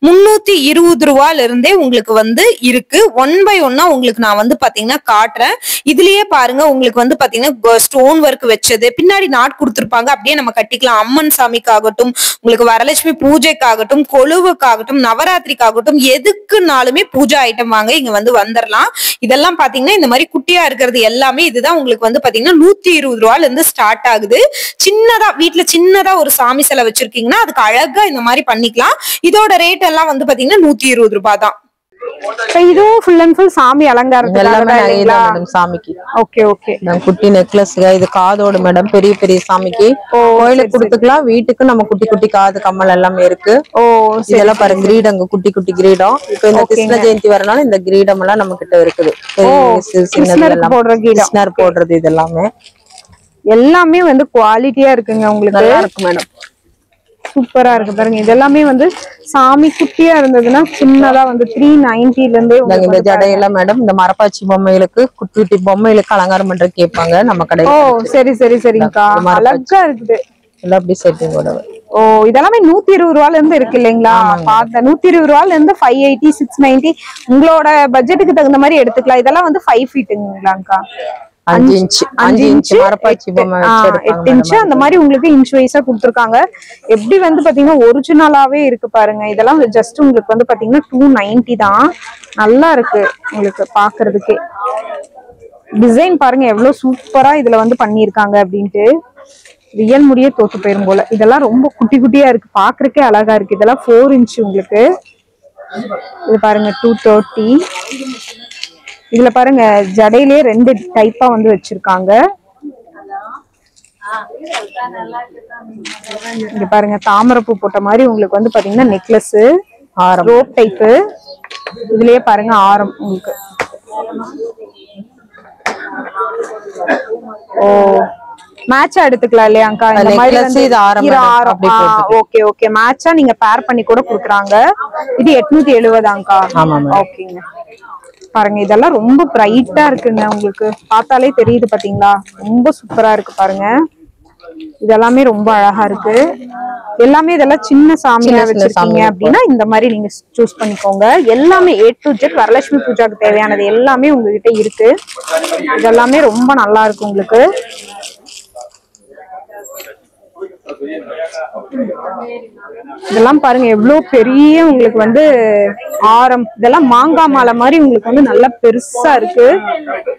320 ரூபாயில இருந்தே உங்களுக்கு வந்து இருக்கு. 1 by 1 உங்களுக்கு நான் வந்து பாத்தீங்கன்னா காட்டுறேன். இதுலயே பாருங்க உங்களுக்கு வந்து பாத்தீங்கன்னா ஸ்டோன் ஒர்க் வச்சது, பின்னாடி நாட் கொடுத்திருப்பாங்க. அப்படியே நம்ம கட்டிக்கலாம். அம்மன் சாமிக்காகட்டும், உங்களுக்கு வரலட்சுமி பூஜைக்காகட்டும், கொலுவுக்காகட்டும், நவராத்திரிக்காகட்டும், எதுக்குனாலுமே பூஜா ஐட்டம் வாங்க இங்க வந்து வந்துடலாம். இதெல்லாம் பாத்தீங்கன்னா இந்த மாதிரி குட்டியா இருக்கிறது எல்லாமே இதுதான் உங்களுக்கு வந்து பாத்தீங்கன்னா 120 ரூபாயில இருந்து ஸ்டார்ட் ஆகுது. சின்னதா வீட்டுல சின்னதா ஒரு சாமி சிலை வச்சிருக்கீங்கன்னா அதுக்கு அழகா இந்த மாதிரி பண்ணிக்கலாம். இதோட ரேட் எல்லாம் வந்து பாத்தீங்கன்னா 120 ரூபாய் தான். இதுவும் ஃபுல் அண்ட் ஃபுல் சாமி அலங்காரத்துக்கு சாமிக்கு. Okay okay. குட்டி நெக்லஸ். இது காதோடு மேடம், பெரிய பெரிய சாமிக்கு கோயிலுக்கு கொடுத்துக்கலாம். வீட்டுக்கு நம்ம குட்டி குட்டி காது கம்மல் எல்லாமே இருக்கு. ஓ இதெல்லாம் பாருங்க கிரீடங்க, குட்டி குட்டி கிரீடம். இப்ப இந்த கிருஷ்ண ஜெயந்தி வரனால இந்த கிரீடம் எல்லாம் நம்ம கிட்ட இருக்குது. கிருஷ்ணர் போடுறது இது எல்லாமே வந்து குவாலிட்டியா இருக்குங்க. உங்களுக்கு நல்லா இருக்கு மேடம். சூப்பரா இருக்கு பாருங்க. இதெல்லாமே வந்து சாமி குட்டியா இருந்ததுன்னா சின்னதா வந்து 390ல இருந்தே இந்த ஜடையெல்லாம் மேடம் இந்த மரப்பாச்சி பொம்மைகளுக்கு குட்டி குட்டி பொம்மைகளுக்கு அலங்காரம் பண்ற கேட்பாங்க நம்ம கடையில. ஓ சரி சரி சரிங்கக்கா. அழகா இருக்குது. எல்லாம் அப்படி செட்டிங் ஓட. ஓ இதெல்லாமே 120 ரூபாயில இருந்து இருக்கு இல்லைங்களா? பார்த்த 120 ரூபாயில இருந்து 580, 690 உங்களோட பட்ஜெட்டுக்கு தகுந்த மாதிரி எடுத்துக்கலாம். இதெல்லாம் வந்து 5 ஃபீட்டுங்களாக்கா? 5 இன்ச் மரப்பாச்சி பொம்மை 8 இன்ச் அந்த மாதிரி உங்களுக்கு இன்ச் வைஸா கொடுத்துருக்காங்க. எப்படி வந்து பாத்தீங்கன்னா ஒரிஜினலாவே இருக்கு பாருங்க. இதெல்லாம் ஜஸ்ட் உங்களுக்கு வந்து பாத்தீங்கன்னா 290 தான். நல்லா இருக்கு உங்களுக்கு பாக்குறதுக்கே. டிசைன் பாருங்க எவ்வளவு சூப்பரா இதுல வந்து பண்ணிருக்காங்க அப்படின்ட்டு. ரியல் முடியே தோத்து போயிரும் போல. இதெல்லாம் ரொம்ப குட்டி குட்டியா இருக்கு, பாக்குறதுக்கே அழகா இருக்கு. இதெல்லாம் 4 இன்ச் உங்களுக்கு. இது பாருங்க 230. இதுல பாருங்க ஜடையிலே 2 டைப்பா வந்து வச்சிருக்காங்க. இங்க பாருங்க தாமரைப்பூ போட்ட மாதிரி உங்களுக்கு வந்து பாத்தீங்கன்னா நெக்லஸ், ரோப் டைப்பு. இதுலயே பாருங்க ஆரம் உங்களுக்கு. ஓ மேட்சா எடுத்துக்கலாம் இல்லையாக்கா? இந்த மாதிரி ஓகே ஓகே. மேட்சா நீங்க பேர் பண்ணி கூட குடுக்குறாங்க. இது 870 ஓகேங்க. பாருங்க இதெல்லாம் ரொம்ப பிரைட்டா இருக்குங்க. உங்களுக்கு பார்த்தாலே தெரியுது பாத்தீங்களா? ரொம்ப சூப்பரா இருக்கு பாருங்க. இதெல்லாமே ரொம்ப அழகா இருக்கு. எல்லாமே இதெல்லாம் சின்ன சாமியா வச்சிருக்கீங்க அப்படின்னா இந்த மாதிரி நீங்க சூஸ் பண்ணிக்கோங்க. எல்லாமே A to Z வரலட்சுமி பூஜாக்கு தேவையானது எல்லாமே உங்ககிட்ட இருக்கு. இதெல்லாமே ரொம்ப நல்லா இருக்கு உங்களுக்கு. இதெல்லாம் பாருங்க எவ்வளவு பெரிய உங்களுக்கு வந்து ஆரம். இதெல்லாம் மாங்காய் மாலை மாதிரி உங்களுக்கு வந்து நல்லா பெருசா இருக்கு.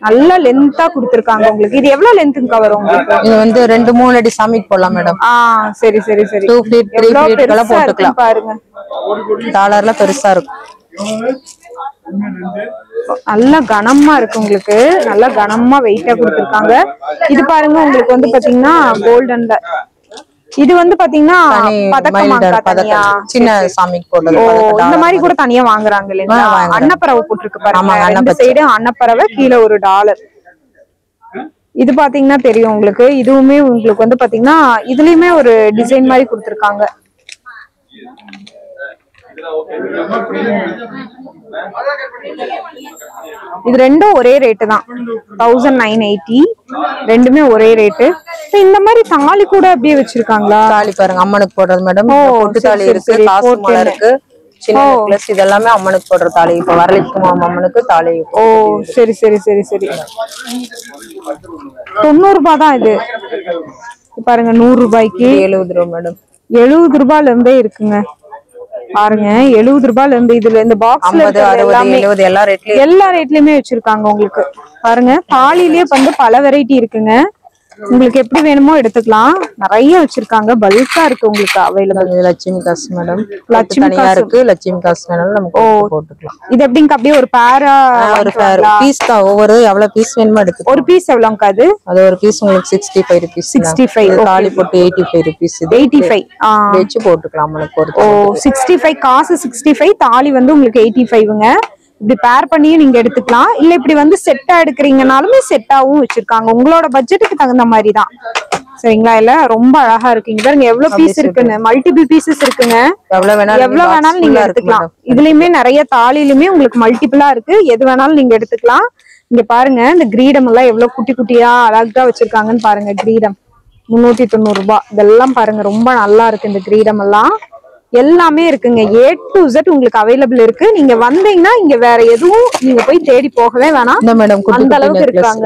நல்லா லென்த்தா கொடுத்திருக்காங்க உங்களுக்கு. இது எவ்வளவு லென்த்துக்கு வரும் உங்களுக்கு? இது வந்து 2-3 அடி சாமிக்கு போடலாம் மேடம். சரி சரி சரி. 2 feet 3 feet எல்லாம் போட்டுக்கலாம் பாருங்க. டாலர்ல பெருசா இருக்கும். நல்லா கனமா இருக்கு உங்களுக்கு. நல்லா கனமா வெயிட்டா கொடுத்திருக்காங்க. இது பாருங்க உங்களுக்கு வந்து பாத்தீங்கன்னா கோல்டன்ல. இது வந்து பாத்தீங்கன்னா சின்ன சாமிக்கு போடுறது. இந்த மாதிரி கூட தனியா வாங்குறாங்க இல்லைங்களா? அன்னப்பறவை போட்டிருக்கு பாருங்க. ரெண்டு சைடு அன்னப்பறவை, கீழே ஒரு டாலர். இது பாத்தீங்கன்னா தெரியும் உங்களுக்கு. இதுவுமே உங்களுக்கு வந்து பாத்தீங்கன்னா இதுலயுமே ஒரு டிசைன் மாதிரி கொடுத்திருக்காங்க. இது ரெண்டும் ஒரே ரேட்டு தான். 1980. ரெண்டுமே ஒரே ரேட்டு. இந்த மாதிரி தாலி கூட அப்படியே வச்சிருக்காங்களா? தாலி பாருங்க அம்மனுக்கு போடுறது மேடம். பொட்டு தாலி இருக்கு, காசு மாலை இருக்கு, சின்ன நெக்லஸ், இதெல்லாமே அம்மனுக்கு போடுற தாலி. இப்ப வரலட்சுமி அம்மனுக்கு தாலி. சரி சரி சரி சரி. 90 ரூபாய் தான் இது. பாருங்க 100 ரூபாய்க்கு 70 ரூபாய் மேடம். 70 ரூபாயில இருந்தே இருக்குங்க பாருங்க. 70 ரூபாயில இருந்து இதுல இந்த பாக்ஸ்ல 50, 60, 70 எல்லா ரேட்லயுமே வச்சிருக்காங்க உங்களுக்கு. பாருங்க தாலிலேயே வந்து பல வெரைட்டி இருக்குங்க. உங்களுக்கு எப்படி வேணுமோ எடுத்துக்கலாம். நிறைய வச்சிருக்காங்க. பல்கா இருக்கு உங்களுக்கு அவைலபிள். லட்சுமி காசு மேடம். லட்சுமி தனியா இருக்கு. லட்சுமி காசு வேணாலும் நமக்கு போட்டுக்கலாம். இது எப்படிங்க அப்படியே ஒரு பேரா ஒரு பீஸ் தான். ஒவ்வொரு எவ்வளவு பீஸ் வேணுமோ எடுத்து. ஒரு பீஸ் எவ்வளவுங்க அது? அது ஒரு பீஸ் உங்களுக்கு 65 rupees. 65. தாலி போட்டு 85 rupees. 85 வெச்சு போட்டுக்கலாம் உங்களுக்கு ஒரு. 65 காசு 65, தாலி வந்து உங்களுக்கு 85ங்க. இப்படி பேர் பண்ணியும் நீங்க எடுத்துக்கலாம். இல்ல இப்படி வந்து செட்டா எடுக்கிறீங்கனாலுமே செட்டாவும் வச்சிருக்காங்க. உங்களோட பட்ஜெட்டுக்கு தகுந்த மாதிரி தான். சரிங்களா? இல்ல ரொம்ப அழகா இருக்குங்க. பாருங்க எவ்வளவு பீஸ் இருக்குன்னு. மல்டிபிள் பீசஸ் இருக்குங்க. எவ்வளவு வேணாலும் நீங்க எடுத்துக்கலாம். இதுலயுமே நிறைய தாலிலுமே உங்களுக்கு மல்டிபிளா இருக்கு. எது வேணாலும் நீங்க எடுத்துக்கலாம். இங்க பாருங்க இந்த கிரீடம் எல்லாம் எவ்வளவு குட்டி குட்டியா அழகா வச்சிருக்காங்கன்னு பாருங்க. கிரீடம் 390 ரூபாய். இதெல்லாம் பாருங்க ரொம்ப நல்லா இருக்கு. இந்த கிரீடம் எல்லாம் எல்லாமே இருக்குங்க. A to Z உங்களுக்கு அவைலபிள் இருக்கு. நீங்க வந்தீங்கன்னா இங்க வேற எதுவும் நீங்க போய் தேடி போகவே வேணாம். அந்த அளவுக்கு இருக்காங்க.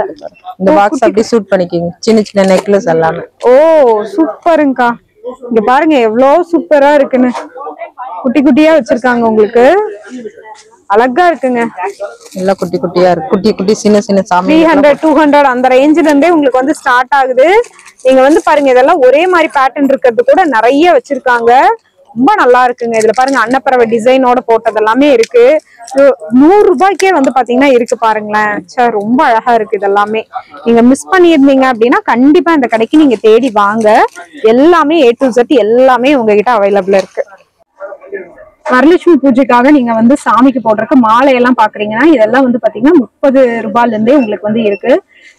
இந்த பாக்ஸ் அப்படியே சூட் பண்ணிக்கிங்க. சின்ன சின்ன நெக்லஸ் எல்லாமே. சூப்பருங்கக்கா. இங்க பாருங்க எவ்வளவு சூப்பரா இருக்குன்னு. குட்டி குட்டியா வச்சிருக்காங்க உங்களுக்கு. அழகா இருக்குங்க. எல்லாம் குட்டி குட்டியா இருக்கு. குட்டி குட்டி சின்ன சின்ன சாமி 300 200 அந்த ரேஞ்சில இருந்தே உங்களுக்கு வந்து ஸ்டார்ட் ஆகுது. நீங்க வந்து பாருங்க இதெல்லாம் ஒரே மாதிரி பேட்டர்ன் இருக்கிறது கூட நிறைய வச்சிருக்காங்க. ரொம்ப நல்லா இருக்குங்க. இதுல பாருங்க அன்னப்பறவை டிசைனோட போட்டது எல்லாமே இருக்கு. 100 ரூபாய்க்கே வந்து பாத்தீங்கன்னா இருக்கு பாருங்களேன். ரொம்ப அழகா இருக்கு. இதெல்லாமே நீங்க மிஸ் பண்ணியிருந்தீங்க அப்படின்னா கண்டிப்பா இந்த கடைக்கு நீங்க தேடி வாங்க. எல்லாமே A to Z எல்லாமே உங்ககிட்ட அவைலபிள் இருக்கு. வரலட்சுமி பூஜைக்காக நீங்க வந்து சாமிக்கு போடுறதுக்கு மாலை எல்லாம் பாக்குறீங்கன்னா இதெல்லாம் வந்து பாத்தீங்கன்னா 30 ரூபாயில இருந்தே உங்களுக்கு வந்து இருக்கு.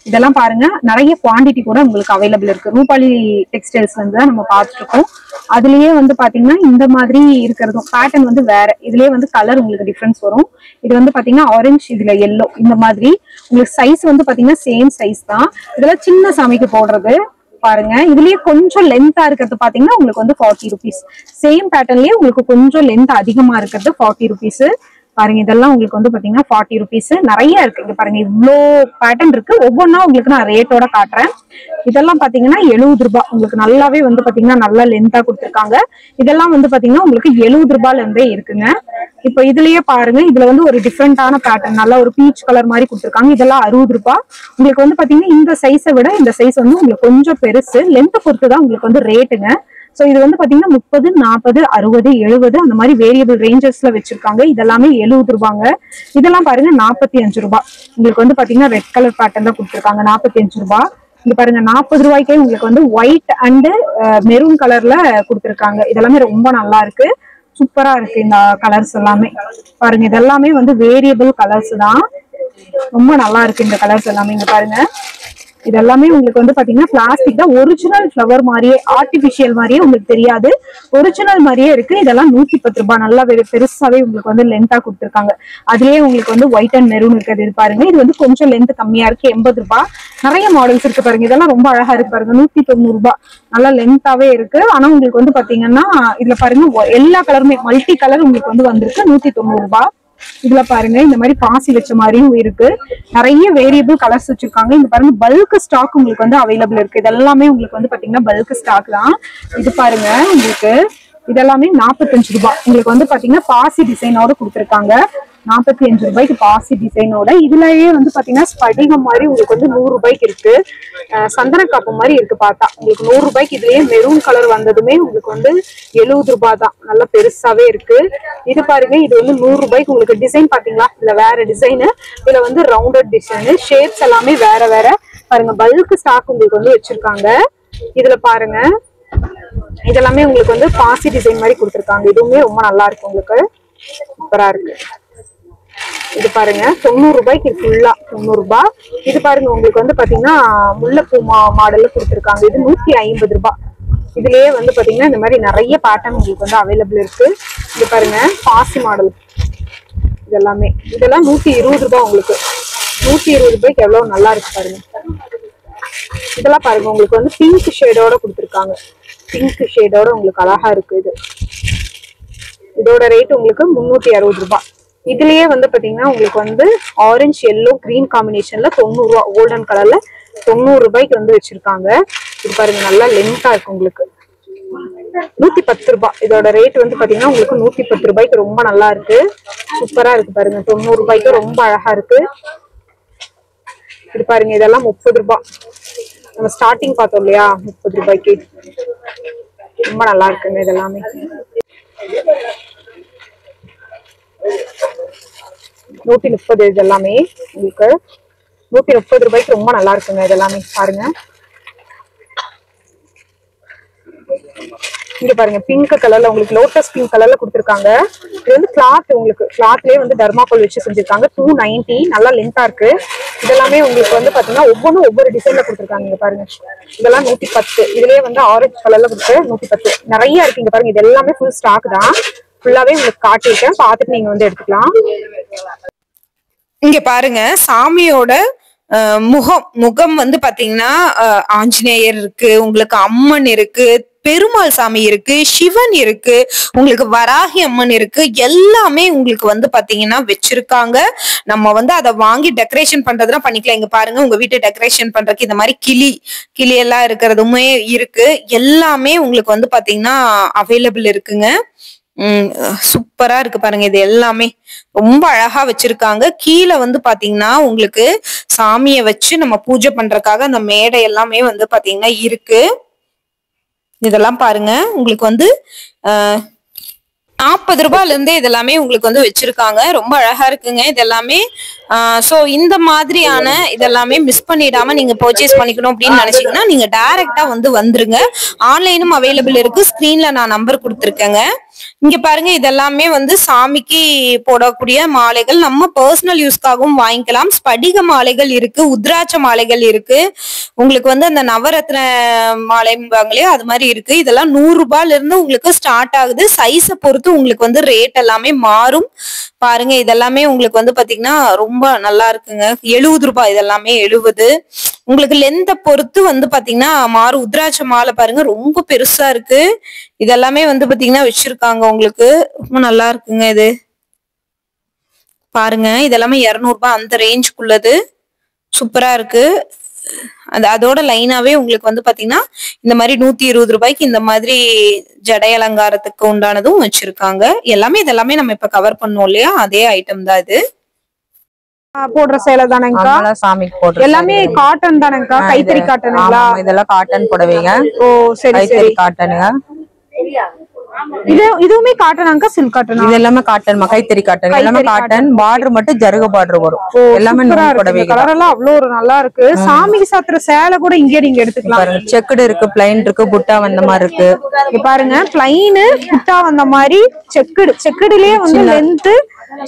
இதெல்லாம் பாருங்க நிறைய குவாண்டிட்டி கூட உங்களுக்கு அவைலபிள் இருக்கு. ரூபாலி டெக்ஸ்டைல்ஸ் வந்து தான் நம்ம பார்த்துட்டு இருக்கோம். அதுலயே வந்து பாத்தீங்கன்னா இந்த மாதிரி இருக்கிறதும் பேட்டர்ன் வந்து வேற. இதுலயே வந்து கலர் உங்களுக்கு டிஃபரன்ஸ் வரும். இது வந்து பாத்தீங்கன்னா ஆரஞ்சு, இதுல எல்லோ, இந்த மாதிரி உங்களுக்கு சைஸ் வந்து பாத்தீங்கன்னா சேம் சைஸ் தான். இதெல்லாம் சின்ன சாமிக்கு போடுறது பாருங்க. இதுலயே கொஞ்சம் லென்த்தா இருக்கிறது பாத்தீங்கன்னா உங்களுக்கு வந்து 40 rupees. சேம் பேட்டர்ன்லயே உங்களுக்கு கொஞ்சம் லென்த் அதிகமா இருக்கிறது 40 rupees. பாருங்க இதெல்லாம் உங்களுக்கு வந்து பாத்தீங்கன்னா 40 rupees. நிறைய இருக்கு. இங்க பாருங்க இவ்வளோ பேட்டர்ன் இருக்கு. ஒவ்வொன்னா உங்களுக்கு நான் ரேட்டோட காட்டுறேன். இதெல்லாம் பாத்தீங்கன்னா 70 ரூபாய். உங்களுக்கு நல்லாவே வந்து பாத்தீங்கன்னா நல்லா லென்த்தா கொடுத்துருக்காங்க. இதெல்லாம் வந்து பாத்தீங்கன்னா உங்களுக்கு 70 ரூபாயில இருந்தே இருக்குங்க. இப்ப இதுலயே பாருங்க இதுல வந்து ஒரு டிஃப்ரெண்டான பேட்டர்ன் நல்ல ஒரு பீச் கலர் மாதிரி கொடுத்துருக்காங்க. இதெல்லாம் 60 ரூபாய். உங்களுக்கு வந்து பாத்தீங்கன்னா இந்த சைஸை விட இந்த சைஸ் வந்து உங்களுக்கு கொஞ்சம் பெருசு. லென்த்தை பொறுத்துதான் உங்களுக்கு வந்து ரேட்டுங்க. சோ இது வந்து பாத்தீங்கன்னா 30, 40, 60, 70 அந்த மாதிரி வேரியபிள் ரேஞ்சஸ்ல வச்சிருக்காங்க. இதெல்லாமே 70 ரூபாங்க. இதெல்லாம் பாருங்க 45 ரூபாய். உங்களுக்கு வந்து பாத்தீங்கன்னா ரெட் கலர் பேட்டர்ன் தான் கொடுத்துருக்காங்க. 45 ரூபாய். இங்க பாருங்க 40 ரூபாய்க்கே உங்களுக்கு வந்து ஒயிட் அண்ட் மெரூன் கலர்ல கொடுத்துருக்காங்க. இதெல்லாமே ரொம்ப நல்லா இருக்கு. சூப்பரா இருக்கு இந்த கலர்ஸ் எல்லாமே. பாருங்க இதெல்லாமே வந்து வேரியபிள் கலர்ஸ் தான். ரொம்ப நல்லா இருக்கு இந்த கலர்ஸ் எல்லாமே. இங்க பாருங்க இது எல்லாமே உங்களுக்கு வந்து பாத்தீங்கன்னா பிளாஸ்டிக் தான். ஒரிஜினல் ஃபிளவர் மாதிரியே, ஆர்டிபிஷியல் மாதிரியே உங்களுக்கு தெரியாது, ஒரிஜினல் மாதிரியே இருக்கு. இதெல்லாம் 110 ரூபாய். நல்லா பெருசாவே உங்களுக்கு வந்து லென்த்தா கொடுத்துருக்காங்க. அதுலயே உங்களுக்கு வந்து ஒயிட் அண்ட் மெரூன் இருக்கிறது. இது பாருங்க, இது வந்து கொஞ்சம் லென்த் கம்மியா இருக்கு, 80 ரூபாய். நிறைய மாடல்ஸ் இருக்கு பாருங்க. இதெல்லாம் ரொம்ப அழகா இருக்கு பாருங்க, 190 ரூபாய். நல்லா லென்த்தாவே இருக்கு. ஆனா உங்களுக்கு வந்து பாத்தீங்கன்னா இதுல பாருங்க எல்லா கலருமே மல்டி கலர் உங்களுக்கு வந்து வந்திருக்கு, 190 ரூபாய். இதுல பாருங்க இந்த மாதிரி பாசி வச்ச மாதிரியும் இருக்கு. நிறைய வேரியபிள் கலர்ஸ் வச்சிருக்காங்க. இங்க பாருங்க பல்க் ஸ்டாக் உங்களுக்கு வந்து அவைலபிள் இருக்கு. இதெல்லாமே உங்களுக்கு வந்து பாத்தீங்கன்னா பல்க் ஸ்டாக் தான். இது பாருங்க உங்களுக்கு இதெல்லாமே 45 ரூபாய். உங்களுக்கு வந்து பாத்தீங்கன்னா பாசி டிசைனோட கொடுத்துருக்காங்க. 45 ரூபாய்க்கு பாசி டிசைனோட. இதுலயே வந்து பாத்தீங்கன்னா ஸ்படிகம் மாதிரி உங்களுக்கு வந்து 100 ரூபாய்க்கு இருக்கு. சந்தன காப்பு மாதிரி இருக்கு பார்த்தா. உங்களுக்கு 100 ரூபாய்க்கு இதுலயே மெரூன் கலர் வந்ததுமே உங்களுக்கு வந்து 70 ரூபாய் தான். நல்லா பெருசாவே இருக்கு. இது பாருங்க, இது வந்து 100 ரூபாய்க்கு. உங்களுக்கு டிசைன் பாத்தீங்களா, இதுல வேற டிசைனு, இதுல வந்து ரவுண்டட் டிசைனு, ஷேப்ஸ் எல்லாமே வேற வேற. பாருங்க பல்க் ஸ்டாக் உங்களுக்கு வந்து வச்சிருக்காங்க. இதுல பாருங்க இதெல்லாமே உங்களுக்கு வந்து பாசி டிசைன் மாதிரி கொடுத்துருக்காங்க. இதுவுமே ரொம்ப நல்லா இருக்கு, உங்களுக்கு சூப்பரா இருக்கு. இது பாருங்க 90 ரூபாய்க்கு ஃபுல்லா 90 ரூபாய். இது பாருங்க உங்களுக்கு வந்து பாத்தீங்கன்னா முல்லைப்பூ மாடல்ல கொடுத்துருக்காங்க. இது 150 ரூபாய். இதுலயே வந்து பாத்தீங்கன்னா இந்த மாதிரி நிறைய பேட்டர்ன் உங்களுக்கு வந்து அவைலபிள் இருக்கு. இது பாருங்க பாசி மாடல். இதெல்லாம் 120 ரூபாய். உங்களுக்கு 120 ரூபாய்க்கு எவ்வளவு நல்லா இருக்கு பாருங்க. இதெல்லாம் பாருங்க உங்களுக்கு வந்து பிங்க் ஷேடோட கொடுத்துருக்காங்க. பிங்க் ஷேடோட உங்களுக்கு அழகா இருக்கு. இதோட ரேட் உங்களுக்கு 360 ரூபாய். இதுலயே வந்து பாத்தீங்கன்னா உங்களுக்கு வந்து ஆரஞ்சு எல்லோ கிரீன் காம்பினேஷன்ல 90 ரூபாய், கோல்டன் கலர்ல 90 ரூபாய்க்கு வந்து வச்சிருக்காங்க. இது பாருங்க நல்லா லென்த்தா இருக்கு. உங்களுக்கு 110 ரூபாய். இதோட ரேட் வந்து பாத்தீங்கன்னா உங்களுக்கு 110 ரூபாய்க்கு ரொம்ப நல்லா இருக்கு, சூப்பரா இருக்கு பாருங்க. 90 ரூபாய்க்கு ரொம்ப அழகா இருக்கு. இது பாருங்க இதெல்லாம் 30 ரூபாய். நம்ம ஸ்டார்டிங் பார்த்தோம் இல்லையா, 30 ரூபாய்க்கு ரொம்ப நல்லா இருக்குங்க. இதெல்லாமே 130. இதெல்லாமே உங்களுக்கு 130 ரூபாய்க்கு ரொம்ப நல்லா இருக்குங்க. இதெல்லாமே பாருங்க. இங்க பாருங்க பிங்க் கலர்ல உங்களுக்கு லோட்டஸ் பிங்க் கலர்ல கொடுத்துருக்காங்க. இது வந்து கிளாத், உங்களுக்கு கிளாத்லயே வந்து தர்மாக்கோல் வச்சு செஞ்சிருக்காங்க. 290. நல்லா லென்த்தா இருக்கு. இதெல்லாமே உங்களுக்கு வந்து பாத்தீங்கன்னா ஒவ்வொன்றும் ஒவ்வொரு டிசைன்ல கொடுத்துருக்காங்க. இங்க பாருங்க இதெல்லாம் 110. இதுலயே வந்து ஆரஞ்சு கலர்ல கொடுத்து 110 நிறைய இருக்கு. இங்க பாருங்க இது எல்லாமே ஃபுல் ஸ்டாக் தான். ஃபுல்லாவே உங்களுக்கு காட்டியிருக்கேன், பார்த்துட்டு நீங்க வந்து எடுத்துக்கலாம். இங்க பாருங்க சாமியோட முகம் வந்து பாத்தீங்கன்னா ஆஞ்சநேயர் இருக்கு, உங்களுக்கு அம்மன் இருக்கு, பெருமாள் சாமி இருக்கு, சிவன் இருக்கு, உங்களுக்கு வராகி அம்மன் இருக்கு. எல்லாமே உங்களுக்கு வந்து பாத்தீங்கன்னா வச்சிருக்காங்க. நம்ம வந்து அதை வாங்கி டெக்கரேஷன் பண்றதுனா பண்ணிக்கலாம். இங்க பாருங்க உங்க வீட்டை டெக்கரேஷன் பண்றதுக்கு இந்த மாதிரி கிளி எல்லாம் இருக்கிறதுமே இருக்கு. எல்லாமே உங்களுக்கு வந்து பாத்தீங்கன்னா அவைலபிள் இருக்குங்க. சூப்பரா இருக்கு பாருங்க. இது எல்லாமே ரொம்ப அழகா வச்சிருக்காங்க. கீழே வந்து பாத்தீங்கன்னா உங்களுக்கு சாமிய வச்சு நம்ம பூஜை பண்றதுக்காக அந்த மேடை எல்லாமே வந்து பாத்தீங்கன்னா இருக்கு. இதெல்லாம் பாருங்க உங்களுக்கு வந்து 40 ரூபாயில இருந்தே இதெல்லாமே உங்களுக்கு வந்து வச்சிருக்காங்க. ரொம்ப அழகா இருக்குங்க இதெல்லாமே. சோ இந்த மாதிரியான இதெல்லாமே மிஸ் பண்ணிடாம நீங்க பர்ச்சேஸ் பண்ணிக்கணும் அப்படின்னு நினைச்சீங்கன்னா நீங்க டைரக்டா வந்து வந்துருங்க. ஆன்லைனும் அவைலபிள் இருக்கு. ஸ்கிரீன்ல நான் நம்பர் கொடுத்துருக்கேங்க. இங்க பாருங்க இதெல்லாமே வந்து சாமிக்கு போடக்கூடிய மாலைகள், நம்ம பர்சனல் யூஸ்க்காகவும் வாங்கிக்கலாம். ஸ்படிக மாலைகள் இருக்கு, உத்ராட்ச மாலைகள் இருக்கு, உங்களுக்கு வந்து அந்த நவரத்ன மாலைம்பாங்களே அது மாதிரி இருக்கு. இதெல்லாம் 100 ரூபாயில இருந்து உங்களுக்கு ஸ்டார்ட் ஆகுது. சைஸை பொறுத்து உங்களுக்கு வந்து ரேட் எல்லாமே மாறும். பாருங்க இதெல்லாமே உங்களுக்கு வந்து பாத்தீங்கன்னா ரொம்ப நல்லா இருக்குங்க. 70 ரூபாய். இதெல்லாமே 70. உங்களுக்கு லென்த்தை பொறுத்து வந்து பாத்தீங்கன்னா மாறும். உத்ராட்ச மாலை பாருங்க ரொம்ப பெருசா இருக்கு. இதெல்லாமே வந்து பாத்தீங்கன்னா வச்சிருக்காங்க. உங்களுக்கு ரொம்ப நல்லா இருக்குங்க. இது பாருங்க இதெல்லாமே 200 ரூபாய் அந்த ரேஞ்சுக்குள்ளது. சூப்பரா இருக்கு. அதோட லைனாவே உங்களுக்கு வந்து பாத்தீங்கன்னா இந்த மாதிரி 120 ரூபாய்க்கு இந்த மாதிரி ஜடை அலங்காரத்துக்கு உண்டானதும் வச்சிருக்காங்க. இதெல்லாமே நம்ம இப்ப கவர் பண்ணோம் இல்லையா, அதே ஐட்டம் தான் இது. போடுற சேலை தானேங்கா, சாமிக்கு போடுற எல்லாமே காட்டன் தானேங்கா, கைத்தறி காட்டனுங்களா? இதெல்லாம் காட்டன் புடவைங்க. ஓ சரி சரி, காட்டனுங்க. இதுவுமே காட்டனாங்கா, சில்க் காட்டனா? இது எல்லாமே காட்டன், கைத்தறி காட்டன். எல்லாமே காட்டன். பார்டர் மட்டும் ஜருக பார்டர் வரும். எல்லாமே புடவை. கலர் எல்லாம் அவ்வளவு ஒரு நல்லா இருக்கு. சாமிக்கு சாத்துற சேலை கூட இங்கே நீங்க எடுத்துக்கலாம். செக்குடு இருக்கு, பிளைன் இருக்கு, புட்டா வந்த மாதிரி இருக்கு. இங்க பாருங்க பிளைன் புட்டா வந்த மாதிரி செக்குடுலயே வந்து லென்த்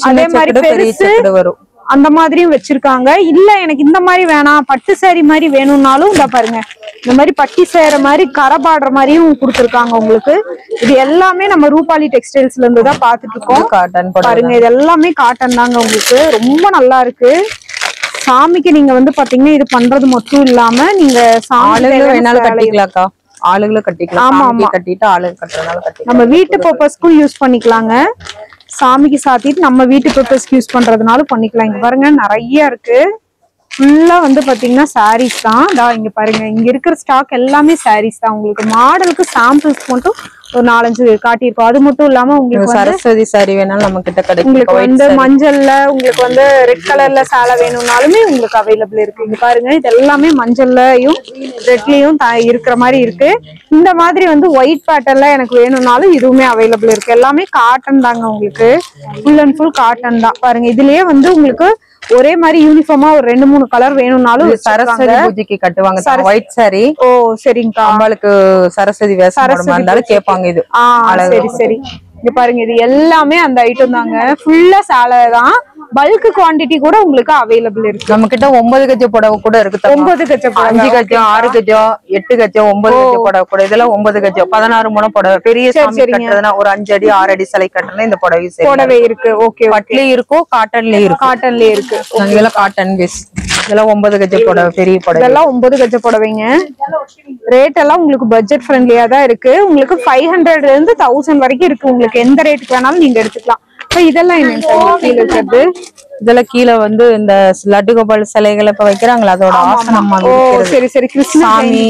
அதே மாதிரி பெருசு வரும். அந்த மாதிரியும் வச்சிருக்காங்க. இல்ல எனக்கு இந்த மாதிரி வேணாம், பட்டு saree மாதிரி வேணும்னாலும் இந்த பாருங்க, இந்த மாதிரி பட்டி சேர மாதிரி கரை பாடுற மாதிரியும் கொடுத்துருக்காங்க உங்களுக்கு. இது எல்லாமே நம்ம ரூபாலி டெக்ஸ்டைல்ஸ்ல இருந்து தான் பாத்துட்டு இருக்கோம். காட்டன் பாருங்க, இது எல்லாமே காட்டன் தாங்க உங்களுக்கு. ரொம்ப நல்லா இருக்கு. சாமிக்கு நீங்க வந்து பாத்தீங்கன்னா இது பண்றது மட்டும் இல்லாம நீங்க வேணாலும் கட்டிக்கலாம்க்கா. ஆளுகளும் கட்டிக்கலாம். ஆமா ஆமா, கட்டிட்டு ஆளுங்க கட்டுறதுனால கட்டிக்கலாம். நம்ம வீட்டு பர்பஸ்க்கும் யூஸ் பண்ணிக்கலாங்க. சாமிக்கு சாத்திட்டு நம்ம வீட்டு பர்பஸ்க்கு யூஸ் பண்றதுனால பண்ணிக்கலாம். இங்க பாருங்க நிறைய இருக்கு. ஃபுல்லா வந்து பாத்தீங்கன்னா சாரீஸ் தான். இங்க பாருங்க, இங்க இருக்கிற ஸ்டாக் எல்லாமே சாரீஸ் தான். உங்களுக்கு மாடலுக்கு சாம்பிள்ஸ் மட்டும் ஒரு 4-5 காட்டியிருக்கோம். அது மட்டும் இல்லாம உங்களுக்கு சரஸ்வதி சாரி வேணாலும் நம்ம கிட்ட கிடைக்கும். உங்களுக்கு வந்து மஞ்சள்ல, உங்களுக்கு வந்து ரெட் கலர்ல சேலை வேணும்னாலுமே உங்களுக்கு அவைலபிள் இருக்கு. இங்க பாருங்க, இது எல்லாமே மஞ்சள்லயும் ரெட்லயும் இருக்கிற மாதிரி இருக்கு. இந்த மாதிரி வந்து ஒயிட் பேட்டர்ன்ல எனக்கு வேணும்னாலும் இதுவுமே அவைலபிள் இருக்கு. எல்லாமே காட்டன் தாங்க உங்களுக்கு. ஃபுல் அண்ட் ஃபுல் காட்டன் தான். பாருங்க, இதுலயே வந்து உங்களுக்கு ஒரே மாதிரி யூனிஃபார்மா ஒரு 2-3 கலர் வேணும்னாலும் சரஸ்வதி பூஜைக்கு கட்டுவாங்க ஒயிட் சாரி. ஓ சரிங்கக்கா, அவங்களுக்கு சரஸ்வதி வேஷம் கேட்பாங்க. இது சரி சரி. இங்க பாருங்க, இது எல்லாமே அந்த ஐட்டம் தாங்க. ஃபுல்லா சேலை தான். பல்க் குவாண்டிட்டி கூட உங்களுக்கு அவைலபிள் இருக்கு. நம்ம கிட்ட 9 கஜ புடவை கூட இருக்கு. 9 கஜ, 5 கஜம், 6 கஜம், 8 கஜம், 9 கஜ புடவை கூட. இதெல்லாம் 9 கஜம் 16 முழம் புடவை. பெரிய சாமி கட்டுறதுனா ஒரு 5 அடி 6 அடி சிலை கட்டணும். இந்த புடவை இருக்கு. ஓகே, பட்லயும் இருக்கும், காட்டன்லயும் இருக்கு. காட்டன்லயே இருக்கு. இதெல்லாம் காட்டன் பீஸ். இதெல்லாம் 9 கஜ புடவை, பெரிய புடவை. இதெல்லாம் 9 கஜ புடவைங்க. ரேட் எல்லாம் உங்களுக்கு பட்ஜெட் ஃப்ரெண்ட்லியா தான் இருக்கு. உங்களுக்கு 500 இருந்து 1000 வரைக்கும் இருக்கு. உங்களுக்கு எந்த ரேட்டுக்கு வேணாலும் நீங்க எடுத்துக்கலாம். இதெல்லாம் என்ன, இதெல்லாம் கீழே வந்து இந்த லட்டு கோபால் சிலைகளை இப்ப வைக்கிறாங்களா, அதோட ஆசனம். சரி சரி. சாமி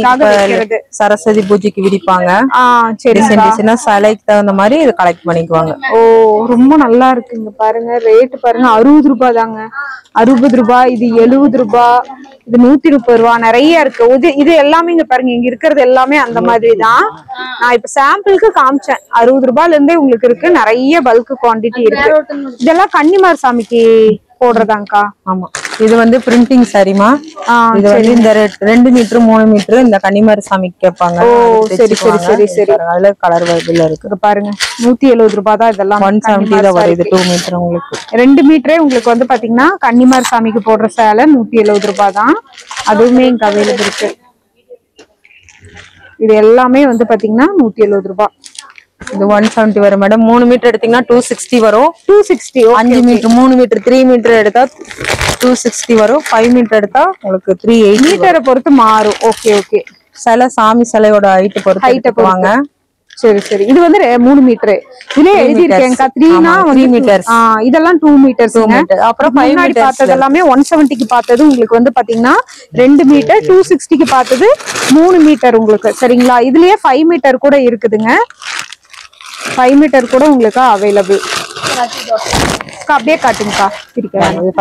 சரஸ்வதி பூஜைக்கு விரிப்பாங்க. சின்ன சிலைக்கு தகுந்த மாதிரி இது கலெக்ட் பண்ணிக்குவாங்க. ஓ ரொம்ப நல்லா இருக்குங்க. பாருங்க ரேட் பாருங்க, 60 ரூபாய் தாங்க. 60 ரூபாய், இது 70 ரூபாய், இது 130 ரூபாய். நிறைய இருக்கு. இது எல்லாமே இங்க பாருங்க, இங்க இருக்கிறது எல்லாமே அந்த மாதிரி தான். நான் இப்ப சாம்பிளுக்கு காமிச்சேன். 60 ரூபாய்ல இருந்தே உங்களுக்கு இருக்கு. நிறைய பல்க் குவாண்டிட்டி இருக்கு. இதெல்லாம் கன்னிமார் சாமிக்கு போடுறதாங்கக்கா. ஆமா, இது வந்து பிரிண்டிங் சாரிமா. இது வந்து இந்த 2 மீட்டர் 3 மீட்டர் இந்த கன்னிமார் சாமிக்கு கேட்பாங்க. சரி சரி சரி சரி. அதுல கலர் வைபிள் இருக்கு. பாருங்க 170 ரூபாய் தான். இதெல்லாம் 170 தான் வருது. 2 மீட்டர் உங்களுக்கு 2 மீட்டரே உங்களுக்கு வந்து பாத்தீங்கன்னா கன்னிமார் சாமிக்கு போடுற சேலை 170 ரூபாய் தான். அதுவுமே இங்க அவைலபிள் இருக்கு. இது எல்லாமே வந்து பாத்தீங்கன்னா 170 ரூபாய். இது 170 வரும் மேடம். 3 மீட்டர் எடுத்தீங்கன்னா 260 வரும். 260. 5 மீட்டர் 3 மீட்டர் 3 மீட்டர் எடுத்தா 260 வரும். 5 மீட்டர் எடுத்தா உங்களுக்கு 380. மீட்டரை பொறுத்து மாறும். Okay okay. சிலை சாமி சிலையோட ஹைட் பொறுத்து ஹைட்டுவாங்க. சரி சரி. இது வந்து 3 மீட்டர். இதுல எழுதி இருக்கேன்க்கா. 3னா 3 மீட்டர்ஸ். இதெல்லாம் 2 மீட்டர்ஸ். அப்புறம் 5 மீட்டர் பார்த்தது எல்லாமே 170க்கு பார்த்தது உங்களுக்கு வந்து பாத்தீங்கன்னா 2 மீட்டர், 260க்கு பார்த்தது 3 மீட்டர் உங்களுக்கு. சரிங்களா? இதுலயே 5 மீட்டர் கூட இருக்குதுங்க. 5 மீட்டர் கூட உங்களுக்கு அவைலபிள். அப்படியே காட்டுங்கக்கா.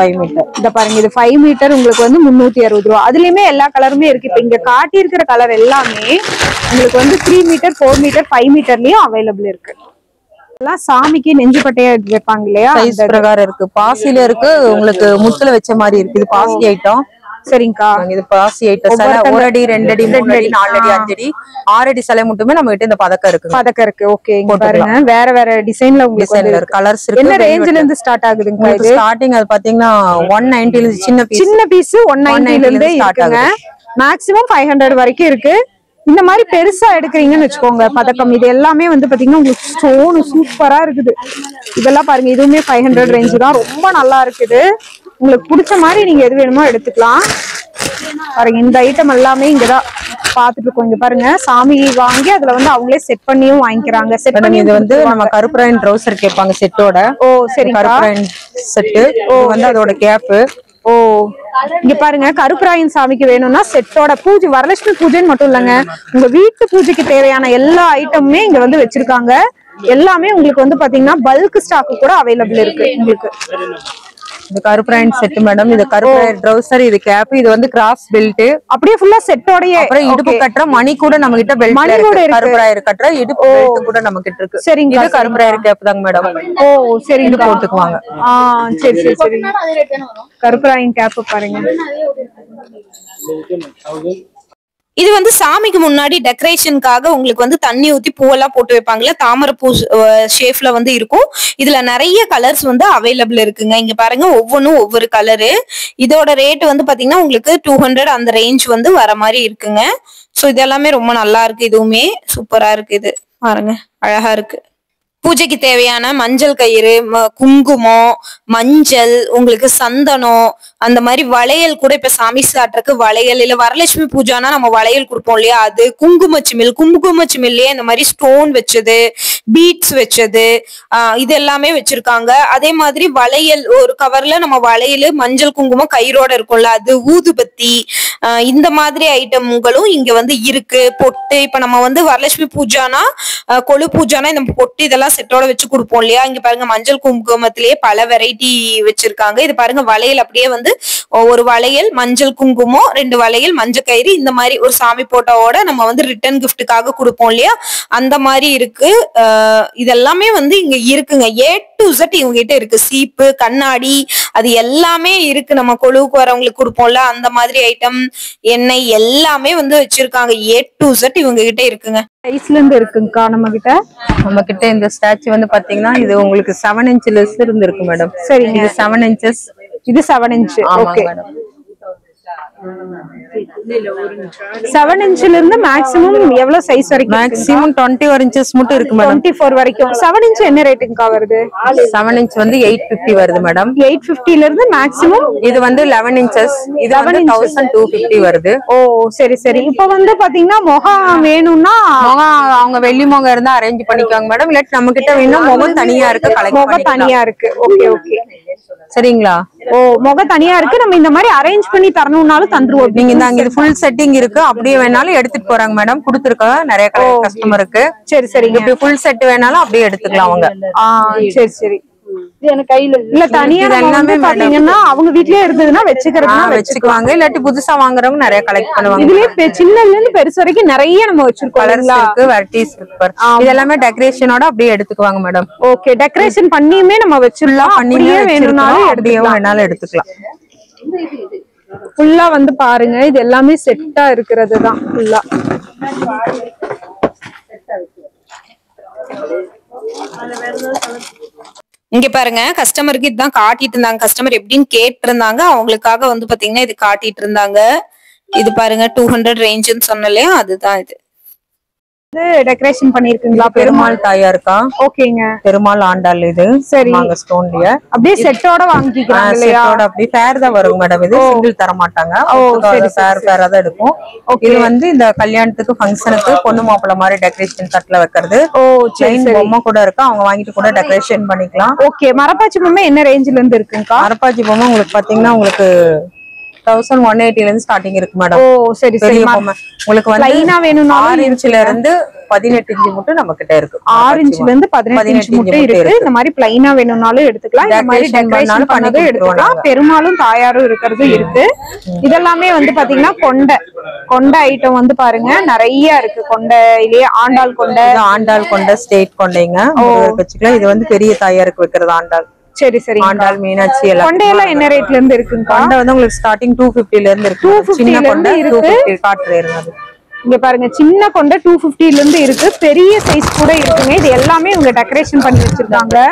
5 மீட்டர். இத பாருங்க, இது 5 மீட்டர் உங்களுக்கு வந்து 360 ரூபாய். அதுலயுமே எல்லா கலருமே இருக்கு. இப்ப இங்க காட்டி இருக்கிற கலர் எல்லாமே உங்களுக்கு வந்து 3 மீட்டர், 4 மீட்டர், 5 மீட்டர்லயும் அவைலபிள் இருக்கு. எல்லாம் சாமிக்கு நெஞ்சு பட்டையா வைப்பாங்க இல்லையா, சைஸ் பிரகாரம் இருக்கு. பாசில இருக்கு, உங்களுக்கு முத்துல வச்ச மாதிரி இருக்கு. இது பாசி ஐட்டம். சரிங்கக்கா. இது பாசி ஐட்டம். சிலை 1 அடி 2 அடி 3 அடி 4 அடி 5 அடி 6 அடி சிலை மட்டுமே நம்ம கிட்ட இந்த பதக்கம் இருக்கு. பதக்கம் இருக்கு. ஓகே. இங்க பாருங்க, வேற வேற டிசைன்ல உங்களுக்கு கலர்ஸ் இருக்கு. என்ன ரேஞ்சில இருந்து ஸ்டார்ட் ஆகுதுங்க? இது ஸ்டார்டிங் அது பாத்தீங்கன்னா 190 ல சின்ன பீஸ் 190 ல இருந்து இருக்குங்க. மேக்ஸிமம் 500 வரைக்கும் இருக்கு. இந்த மாதிரி பெருசா எடுக்கிறீங்கன்னு வச்சுக்கோங்க பதக்கம். இது எல்லாமே வந்து பாத்தீங்கன்னா உங்களுக்கு ஸ்டோன் சூப்பரா இருக்குது. இதெல்லாம் பாருங்க, இதுவுமே 500 ரேஞ்ச் தான். ரொம்ப நல்லா இருக்குது. உங்களுக்கு பிடிச்ச மாதிரி நீங்க எது வேணுமோ எடுத்துக்கலாம். பாருங்க, இந்த ஐட்டம் எல்லாமே இங்கதான் பாத்துட்டு இருக்கோம். இங்க பாருங்க, சாமி வாங்கி அதுல வந்து அவங்களே செட் பண்ணியும் வாங்கிக்கிறாங்க. செட் பண்ணி இது வந்து நம்ம கருப்புராயன் ட்ரவுசர் கேட்பாங்க செட்டோட. ஓ சரி. கருப்புராயன் செட்டு வந்து அதோட கேப். ஓ இங்க பாருங்க, கருப்புராயன் சாமிக்கு வேணும்னா செட்டோட பூஜை, வரலட்சுமி பூஜைன்னு மட்டும் இல்லைங்க, உங்க வீட்டு பூஜைக்கு தேவையான எல்லா ஐட்டமுமே இங்க வந்து வச்சிருக்காங்க. எல்லாமே உங்களுக்கு வந்து பாத்தீங்கன்னா பல்க் ஸ்டாக் கூட அவைலபிள் இருக்கு உங்களுக்கு. இது கருப்புராயன் செட் மேடம். இது கருப்புராயன் ட்ரவுசர், இது கேப், இது வந்து கிராஸ் பெல்ட். அப்படியே ஃபுல்லா செட்டோடயே. அப்புறம் இடுப்பு கட்டுற மணி கூட நம்ம கிட்ட பெல்ட் இருக்கு. கருப்புராயர் கட்டுற இடுப்பு பெல்ட் கூட நம்ம கிட்ட இருக்கு. சரிங்க. இது கருப்புராயர் கேப் தாங்க மேடம். ஓ சரி, இது போட்டுக்குவாங்க. சரி சரி சரி. கருப்புராயன் கேப் பாருங்க. இது வந்து சாமிக்கு முன்னாடி டெக்கரேஷனுக்காக உங்களுக்கு வந்து தண்ணி ஊத்தி பூவெல்லாம் போட்டு வைப்பாங்கல்ல, தாமரை பூ ஷேப்ல வந்து இருக்கும். இதுல நிறைய கலர்ஸ் வந்து அவைலபிள் இருக்குங்க. இங்க பாருங்க, ஒவ்வொன்றும் ஒவ்வொரு கலரு. இதோட ரேட் வந்து பாத்தீங்கன்னா உங்களுக்கு 200 அந்த ரேஞ்ச் வந்து வர மாதிரி இருக்குங்க. ஸோ இது எல்லாமே ரொம்ப நல்லா இருக்கு. இதுவுமே சூப்பரா இருக்கு. இது பாருங்க, அழகா இருக்கு. பூஜைக்கு தேவையான மஞ்சள் கயிறு, குங்குமம், மஞ்சள், உங்களுக்கு சந்தனம், அந்த மாதிரி வளையல் கூட இப்ப சாமி சாட்டுறதுக்கு வளையல், இல்ல வரலட்சுமி பூஜானா நம்ம வளையல் கொடுப்போம் இல்லையா, அது குங்குமச்சிமில்லையே இந்த மாதிரி ஸ்டோன் வச்சது, பீட்ஸ் வச்சது, இது எல்லாமே வச்சிருக்காங்க. அதே மாதிரி வளையல் ஒரு கவர்ல நம்ம வளையல், மஞ்சள், குங்குமம் கயிறோட இருக்கும்ல, அது ஊதுபத்தி, இந்த மாதிரி ஐட்டம்களும் இங்க வந்து இருக்கு. பொட்டு, இப்ப நம்ம வந்து வரலட்சுமி பூஜானா, கொலு பூஜானா இந்த பொட்டு இதெல்லாம் செட்டோட வச்சு கொடுப்போம் இல்லையா. இங்க பாருங்க, மஞ்சள் குங்குமத்திலேயே பல வெரைட்டி வச்சிருக்காங்க. இது பாருங்க, வளையல் அப்படியே வந்து ஒரு வளையல், மஞ்சள் குங்குமம், 2 வளையல், மஞ்சள் கயிறு, இந்த மாதிரி ஒரு சாமி போட்டோவோட நம்ம வந்து ரிட்டர்ன் கிஃப்ட்டுக்காக கொடுப்போம் இல்லையா, அந்த மாதிரி இருக்கு. இதெல்லாமே வந்து இங்க இருக்குங்க. A to Z இவங்க கிட்ட இருக்கு. சீப்பு, கண்ணாடி, அது எல்லாமே இருக்கு. நம்ம கொழுவுக்கு வரவங்களுக்கு கொடுப்போம்ல அந்த மாதிரி ஐட்டம், எண்ணெய் எல்லாமே வந்து வச்சிருக்காங்க. A to Z இவங்க கிட்ட இருக்குங்க. சைஸ்ல இருந்து இருக்குங்கக்கா நம்ம கிட்ட இந்த ஸ்டாச்சு வந்து பாத்தீங்கன்னா இது உங்களுக்கு 7 inchல இருந்து இருக்கு மேடம். சரிங்க. இது 7 inches, இது 7 inch. Okay, madam. 7 inchல இருந்து மேக்ஸிமம் எவ்வளவு சைஸ் வரைக்கும்? மேக்ஸிமம் 24 inches மட்டும் இருக்கு மேடம். 24 வரைக்கும். 7 inch என்ன ரேட்டுங்கக்கா வருது? 7 inch வந்து 850 வருது மேடம். 850ல இருந்து மேக்ஸிமம் இது வந்து 11 inches, இது வந்து 1250 வருது. ஓ சரி சரி. இப்போ வந்து பாத்தீங்கன்னா முகம் வேணும்னா அவங்க வெள்ளி முகம் இருந்தா அரேஞ்ச் பண்ணிக்குவாங்க மேடம். இல்ல நம்ம கிட்ட வேணும் முகம் தனியா இருக்கு, முகம் தனியா இருக்கு. ஓகே ஓகே, சரிங்களா? ஓ முகம் தனியா இருக்கு, நம்ம இந்த மாதிரி அரேஞ்ச் பண்ணி தரணும்னாலும் தந்துருவோம். நீங்க இந்தாங்க, இது ஃபுல் செட்டிங் இருக்கு, அப்படியே வேணாலும் எடுத்துட்டு போறாங்க மேடம். கொடுத்துருக்காங்க நிறைய கஸ்டமருக்கு. சரி சரிங்க. இப்படி ஃபுல் செட் வேணாலும் அப்படியே எடுத்துக்கலாம் அவங்க. சரி சரி. இல்ல தனியா எல்லாமே பாத்தீங்கன்னா அவங்க வீட்லயே இருந்ததுன்னா வச்சுக்குவாங்க. இல்லாட்டி புதுசா வாங்குறவங்க நிறைய கலெக்ட் பண்ணுவாங்க. இதுலயே சின்னதுல இருந்து பெருசு வரைக்கும் நிறைய நம்ம வச்சிருக்கோம். கலர்ஸ் இருக்கு, வெரைட்டிஸ் இருக்கு. இது எல்லாமே டெக்கரேஷனோட அப்படியே எடுத்துக்குவாங்க மேடம். ஓகே, டெக்கரேஷன் பண்ணியுமே நம்ம வச்சிடலாம். பண்ணியே வேணும்னாலும் அப்படியே வேணாலும் எடுத்துக்கலாம். ஃபுல்லா வந்து பாருங்க, இது எல்லாமே செட்டா இருக்கிறது தான் ஃபுல்லா. இங்க பாருங்க, கஸ்டமருக்கு இதுதான் காட்டிட்டு இருந்தாங்க. கஸ்டமர் எப்படின்னு கேட்டு இருந்தாங்க, அவங்களுக்காக வந்து பாத்தீங்கன்னா இது காட்டிட்டு இருந்தாங்க. இது பாருங்க 200 ரேஞ்சுன்னு சொன்ன இல்லையா, அதுதான் இது. டெக்கரேஷன் பண்ணிருக்கீங்களா? பெருமாள் தாயாருக்கா? ஓகேங்க. பெருமாள் ஆண்டாள் இது. சரி, வாங்க ஸ்டோன்லயே அப்படியே செட்டோட வாங்கிக்கிறாங்க இல்லையா? செட்டோட அப்படியே ஃபேர் தான் வரும் மேடம். இது சிங்கிள் தர மாட்டாங்க. ஃபேரா தான் இருக்கும். இது வந்து இந்த கல்யாணத்துக்கு ஃபங்க்ஷனுக்கு பொண்ணு மாப்பிள்ளை மாதிரி டெக்கரேஷன் தட்டுல வைக்கிறது. ஓ செயின் பொம்மை கூட இருக்கு, அவங்க வாங்கிட்டு கூட டெக்கரேஷன் பண்ணிக்கலாம். ஓகே, மரப்பாச்சி பொம்மை என்ன ரேஞ்சில இருந்து இருக்குங்கக்கா? மரப்பாச்சி பொம்மை உங்களுக்கு பாத்தீங்கன்னா உங்களுக்கு 1180ல இருந்து ஸ்டார்டிங் இருக்கு மேடம். ஓ சரி சரி. உங்களுக்கு வந்து லைனா வேணும்னா 6 inchல இருந்து 18 inch மட்டும் நம்ம கிட்ட இருக்கு. 6 inchல இருந்து 18 inch மட்டும் இருக்கு. இந்த மாதிரி ப்ளைனா வேணும்னாலும் எடுத்துக்கலாம், இந்த மாதிரி டெக்கரேஷன் பண்ணதும் எடுத்துக்கலாம். பெருமாளும் தாயாரும் இருக்கிறது இருக்கு. இதெல்லாமே வந்து பாத்தீங்கன்னா கொண்ட ஐட்டம் வந்து பாருங்க நிறைய இருக்கு. கொண்டையிலேயே ஆண்டாள் கொண்ட, ஸ்டேட் கொண்டைங்க வச்சுக்கலாம். இது வந்து பெரிய தாயாருக்கு வைக்கிறது ஆண்டாள். சரி சரி. ஆண்டாள், மீனாட்சி எல்லாம். கொண்டையெல்லாம் என்ன ரேட்ல இருந்து இருக்குங்க? கொண்டை வந்து உங்களுக்கு ஸ்டார்டிங் 250ல இருந்து இருக்கு. 250ல இருந்து இருக்கு. காட்டுறேன், இங்க பாருங்க, சின்ன கொண்டை 250ல இருந்து இருக்கு, பெரிய சைஸ் கூட இருக்குங்க. இது எல்லாமே இவங்க டெக்கரேஷன் பண்ணி வச்சிருக்காங்க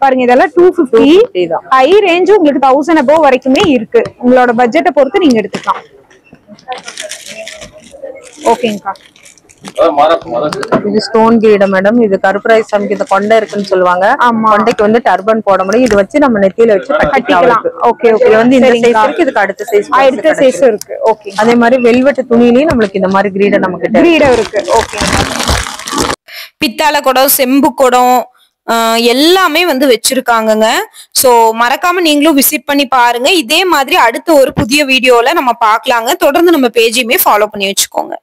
பாருங்க. இதெல்லாம் 250 தான். ஹை ரேஞ்ச் உங்களுக்கு 1000 above வரைக்குமே இருக்கு. உங்களோட பட்ஜெட்டை பொறுத்து நீங்க எடுத்துக்கலாம். ஓகேங்கக்கா. இது ஸ்டோன் கிரீட மேடம். இது கருப்பராய் சாமிக்கு இந்த கொண்டை இருக்குன்னு சொல்லுவாங்க. கொண்டைக்கு வந்து டர்பன் போட முடியும். இது வச்சு நம்ம நெத்தியில வச்சு கட்டிக்கலாம். Okay okay. வந்து இந்த சைஸ் இருக்கு, இதுக்கு அடுத்த சைஸ் இருக்கு. ஓகே, அதே மாதிரி வெல்வெட் துணியிலயும் நம்மளுக்கு இந்த மாதிரி கிரீட நமக்கு இருக்கு. ஓகே, பித்தாளை குடம், செம்பு குடம் எல்லாமே வந்து வச்சிருக்காங்கங்க. சோ மறக்காம நீங்களும் விசிட் பண்ணி பாருங்க. இதே மாதிரி அடுத்த ஒரு புதிய வீடியோல நம்ம பார்க்கலாங்க. தொடர்ந்து நம்ம பேஜையுமே ஃபாலோ பண்ணி வச்சுக்கோங்க.